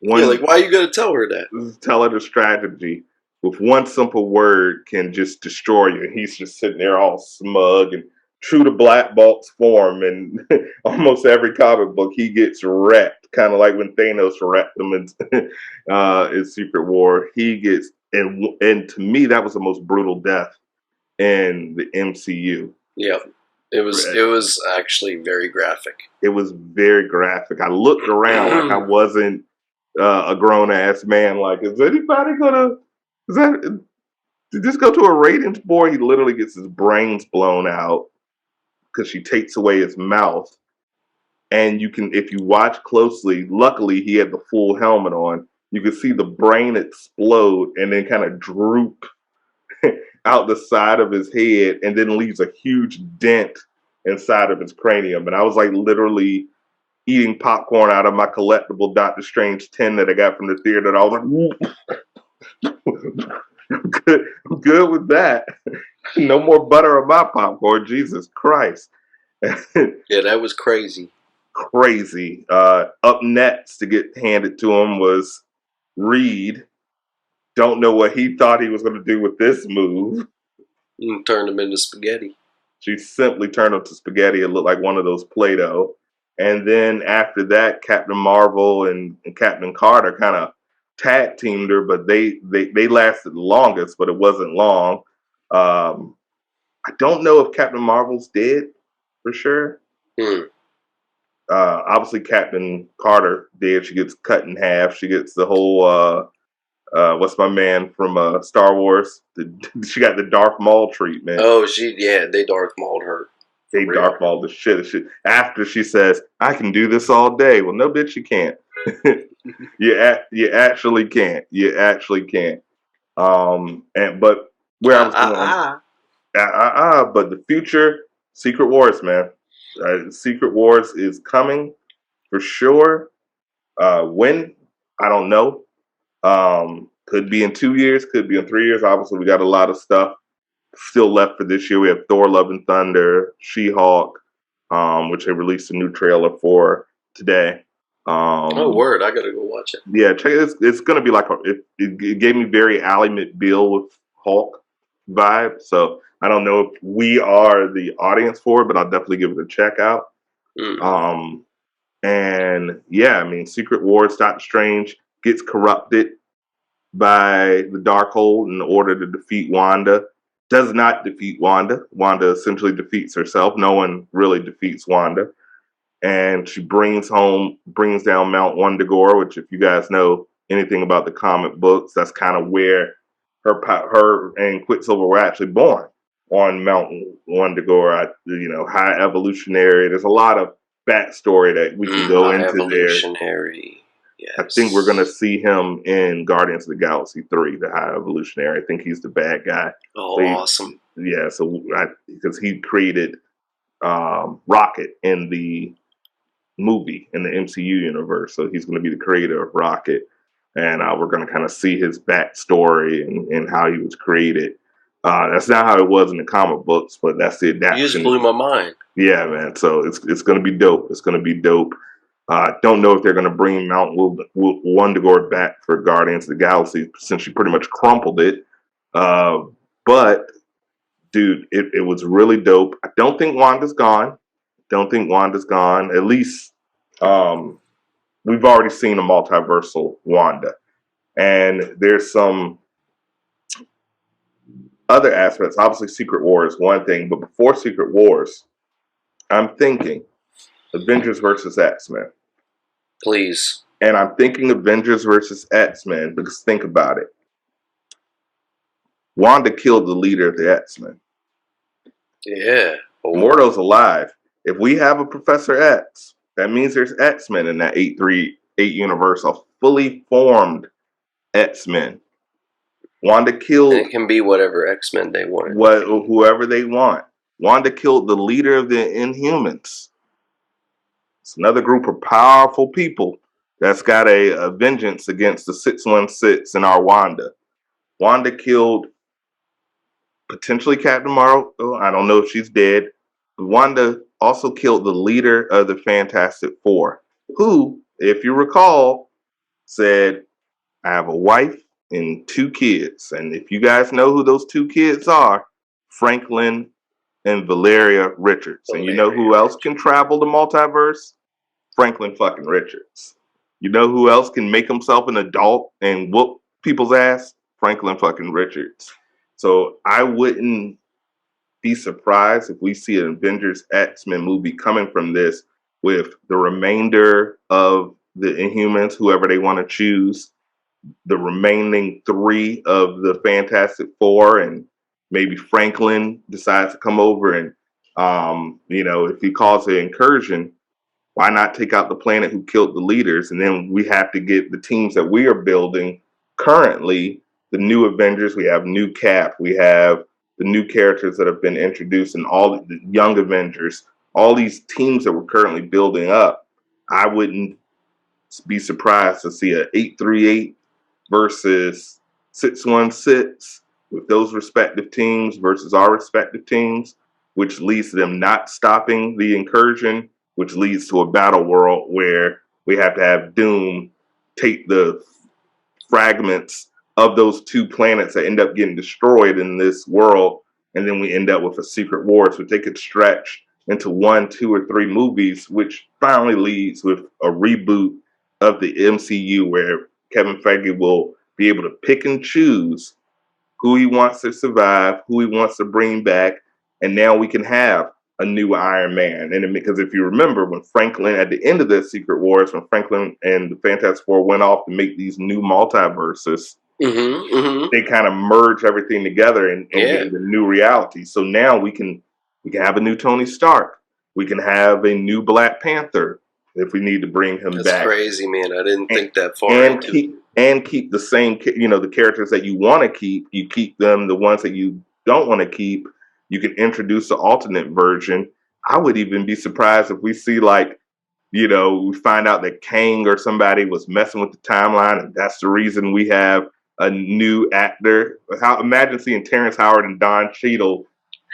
Like, why are you going to tell her that? Tell her the strategy. With one simple word can just destroy you. And he's just sitting there all smug and true to Black Bolt's form. And almost every comic book, he gets wrecked. Kind of like when Thanos wrecked him in Secret War. He gets, and to me, that was the most brutal death in the MCU. Yeah. It was actually very graphic. It was very graphic. I looked around like I wasn't a grown ass man. Like, is anybody did this go to a ratings board? He literally gets his brains blown out because she takes away his mouth. And you can, if you watch closely, luckily he had the full helmet on. You can see the brain explode and then kind of droop out the side of his head, and then leaves a huge dent inside of his cranium. And I was like literally eating popcorn out of my collectible Doctor Strange tin that I got from the theater. And I was like, I'm good with that. No more butter on my popcorn. Jesus Christ. Yeah, that was crazy. Crazy. Up next to get handed to him was Reed. Don't know what he thought he was going to do with this move. Turned him into spaghetti. She simply turned him to spaghetti. It looked like one of those Play-Doh. And then after that, Captain Marvel and Captain Carter kind of tag teamed her, but they lasted the longest, but it wasn't long. I don't know if Captain Marvel's dead for sure. Obviously, Captain Carter dead. She gets cut in half. She gets the whole what's my man from Star Wars? She got the Darth Maul treatment. Oh, they Darth Mauled her. They Darth Mauled the shit. After she says, "I can do this all day." Well, no, bitch, you can't. You actually can't. You actually can't. But where I was going, but the future, Secret Wars, man. Secret Wars is coming for sure. When? I don't know. Could be in 2 years, could be in 3 years. Obviously, we got a lot of stuff still left for this year. We have Thor: Love and Thunder, She-Hulk, which they released a new trailer for today. Oh, word! I gotta go watch it. Yeah, check it. It's gonna be like it gave me very Ally McBeal with Hulk vibe. So I don't know if we are the audience for it, but I'll definitely give it a check out. And yeah, I mean, Secret Wars, Doctor Strange gets corrupted by the Darkhold in order to defeat Wanda. Does not defeat Wanda. Wanda essentially defeats herself. No one really defeats Wanda. And she brings down Mount Wundagore, which, if you guys know anything about the comic books, that's kind of where her and Quicksilver were actually born, on Mount Wundagore. High evolutionary. There's a lot of backstory that we can go into evolutionary. Yes. I think we're going to see him in Guardians of the Galaxy 3, the High Evolutionary. I think he's the bad guy. Oh, awesome. Yeah, because he created Rocket in the movie, in the MCU universe. So he's going to be the creator of Rocket. And we're going to kind of see his backstory and how he was created. That's not how it was in the comic books, but that's the adaptation. You just blew my mind. Yeah, man. So it's going to be dope. It's going to be dope. Don't know if they're going to bring Mount Wundagore back for Guardians of the Galaxy, since she pretty much crumpled it. But, dude, it was really dope. I don't think Wanda's gone. At least we've already seen a multiversal Wanda. And there's some other aspects. Obviously, Secret War is one thing. But before Secret Wars, I'm thinking Avengers versus X-Men. Please. And I'm thinking Avengers versus X-Men because think about it. Wanda killed the leader of the X-Men. Yeah. Mordo's alive. If we have a Professor X, that means there's X-Men in that 838 universe, a fully formed X-Men. Wanda killed... And it can be whatever X-Men they want. Whoever they want. Wanda killed the leader of the Inhumans. It's another group of powerful people that's got a vengeance against the 616 and our Wanda. Wanda killed potentially Captain Marvel. I don't know if she's dead. But Wanda also killed the leader of the Fantastic Four, who, if you recall, said, I have a wife and 2 kids. And if you guys know who those 2 kids are, Franklin and Valeria Richards. And you know who else can travel the multiverse? Franklin fucking Richards. You know who else can make himself an adult and whoop people's ass? Franklin fucking Richards. So I wouldn't be surprised if we see an Avengers X-Men movie coming from this, with the remainder of the Inhumans, whoever they want to choose, the remaining 3 of the Fantastic Four, and maybe Franklin decides to come over and, if he calls an incursion, why not take out the planet who killed the leaders? And then we have to get the teams that we are building currently, the new Avengers. We have new Cap. We have the new characters that have been introduced, and all the young Avengers, all these teams that we're currently building up. I wouldn't be surprised to see a 838 versus 616 with those respective teams versus our respective teams, which leads to them not stopping the incursion, which leads to a battle world where we have to have Doom take the fragments of those 2 planets that end up getting destroyed in this world, and then we end up with a Secret Wars, which they could stretch into 1, 2, or 3 movies, which finally leads with a reboot of the MCU, where Kevin Feige will be able to pick and choose who he wants to survive, who he wants to bring back, and now we can have a new Iron Man. And because if you remember, when Franklin, at the end of the Secret Wars, when Franklin and the Fantastic Four went off to make these new multiverses, they kind of merge everything together and get the new reality. So now we can have a new Tony Stark. We can have a new Black Panther if we need to bring him back. That's crazy, man. I didn't think that far. And keep the same, the characters that you want to keep. You keep them. The ones that you don't want to keep, you can introduce an alternate version. I would even be surprised if we see, we find out that Kang or somebody was messing with the timeline, and that's the reason we have a new actor. Imagine seeing Terrence Howard and Don Cheadle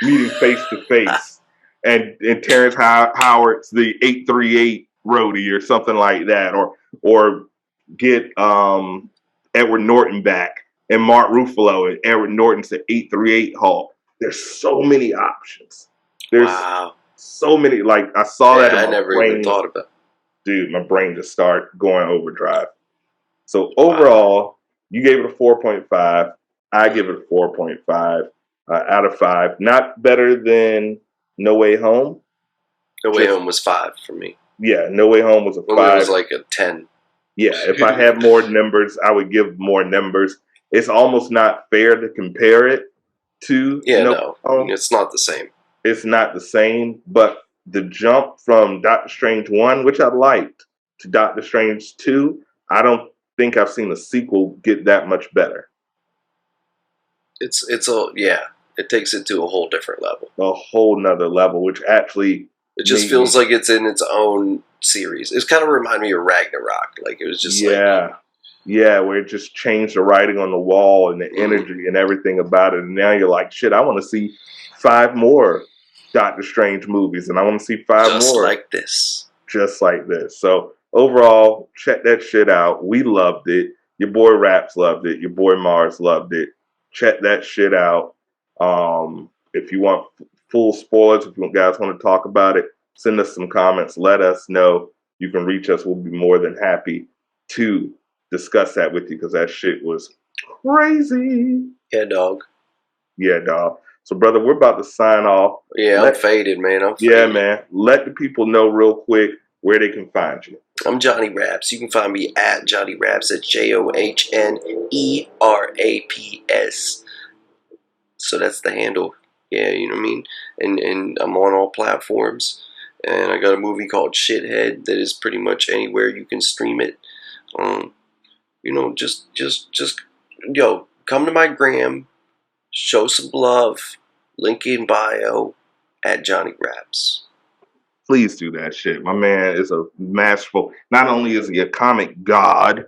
meeting face to face, and Terrence Howard's the 838 roadie or something like that, or get Edward Norton back and Mark Ruffalo and Edward Norton's the 838 Hulk. There's so many options. There's so many. Like I saw that. I never even thought about it. Dude, my brain just started going overdrive. So overall, you gave it a 4.5. I give it a 4.5 out of 5. Not better than No Way Home. No Way Home was 5 for me. Yeah, No Way Home was a 5. It was like a 10. Yeah, if I had more numbers, I would give more numbers. It's almost not fair to compare it to No, it's not the same. It's not the same, but the jump from Doctor Strange 1, which I liked, to Doctor Strange 2, I don't think I've seen a sequel get that much better. It takes it to a whole different level. A whole nother level, which actually... It just feels like it's in its own series. It's kind of reminded me of Ragnarok. Like, it was just where it just changed the writing on the wall and the energy and everything about it. And now you're like, shit, I want to see 5 more Doctor Strange movies, and I want to see 5 more. Just like this. So overall, check that shit out. We loved it. Your boy Raps loved it. Your boy Marz loved it. Check that shit out. If you want full spoilers, if you guys want to talk about it, send us some comments. Let us know. You can reach us. We'll be more than happy to discuss that with you, because that shit was crazy. Yeah, dog. Yeah, dog. So, brother, we're about to sign off. Yeah, I'm faded, man. Yeah, man. Let the people know real quick where they can find you. I'm Johnny Raps. You can find me at Johnny Raps. That's JOHNERAPS. So that's the handle. Yeah, you know what I mean? And I'm on all platforms. And I got a movie called Shithead that is pretty much anywhere you can stream it. Come to my gram. Show some love. Link in bio at Johnny Raps. Please do that shit. My man is a masterful. Not only is he a comic god,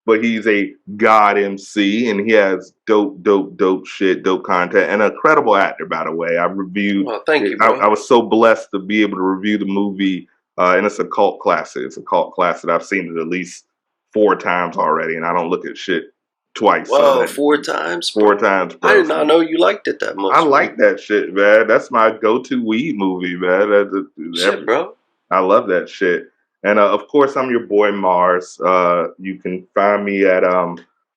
but he's a god MC, and he has dope shit, dope content, and a credible actor, by the way. I reviewed. Well, thank you, bro. I was so blessed to be able to review the movie, and it's a cult classic. It's a cult classic. I've seen it at least 4 times already, and I don't look at shit twice. Whoa, 4 times? 4 times, bro. I did not know you liked it that much. I like that shit, man. That's my go-to weed movie, man. Shit, bro. I love that shit. And, of course, I'm your boy, Marz. You can find me at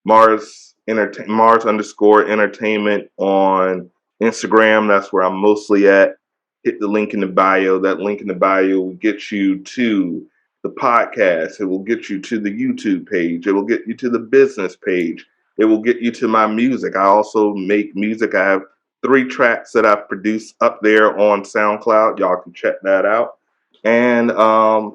Marz_entertainment on Instagram. That's where I'm mostly at. Hit the link in the bio. That link in the bio will get you to the podcast. It will get you to the YouTube page. It will get you to the business page. It will get you to my music. I also make music. I have 3 tracks that I've produced up there on SoundCloud. Y'all can check that out. And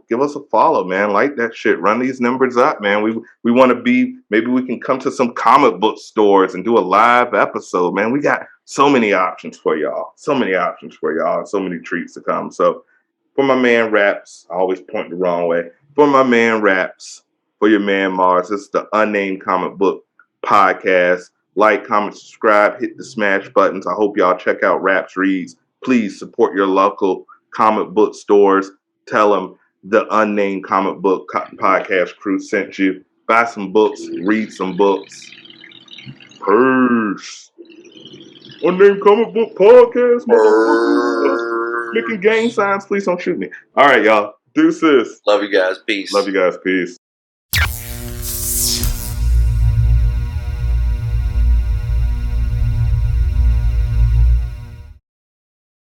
give us a follow, man. Like that shit. Run these numbers up, man. We want to be, maybe we can come to some comic book stores and do a live episode, man. We got so many options for y'all. So many treats to come. So for my man Raps, I always point the wrong way. For my man Raps, for your man Marz, this is the Unnamed Comic Book Podcast. Like, comment, subscribe, hit the smash buttons. I hope y'all check out Raps Reads. Please support your local comic book stores. Tell them the Unnamed Comic Book Podcast crew sent you. Buy some books, read some books. Peace. Unnamed Comic Book Podcast. Making gang signs, please don't shoot me. All right, y'all. Deuces. Love you guys. Peace. Love you guys. Peace.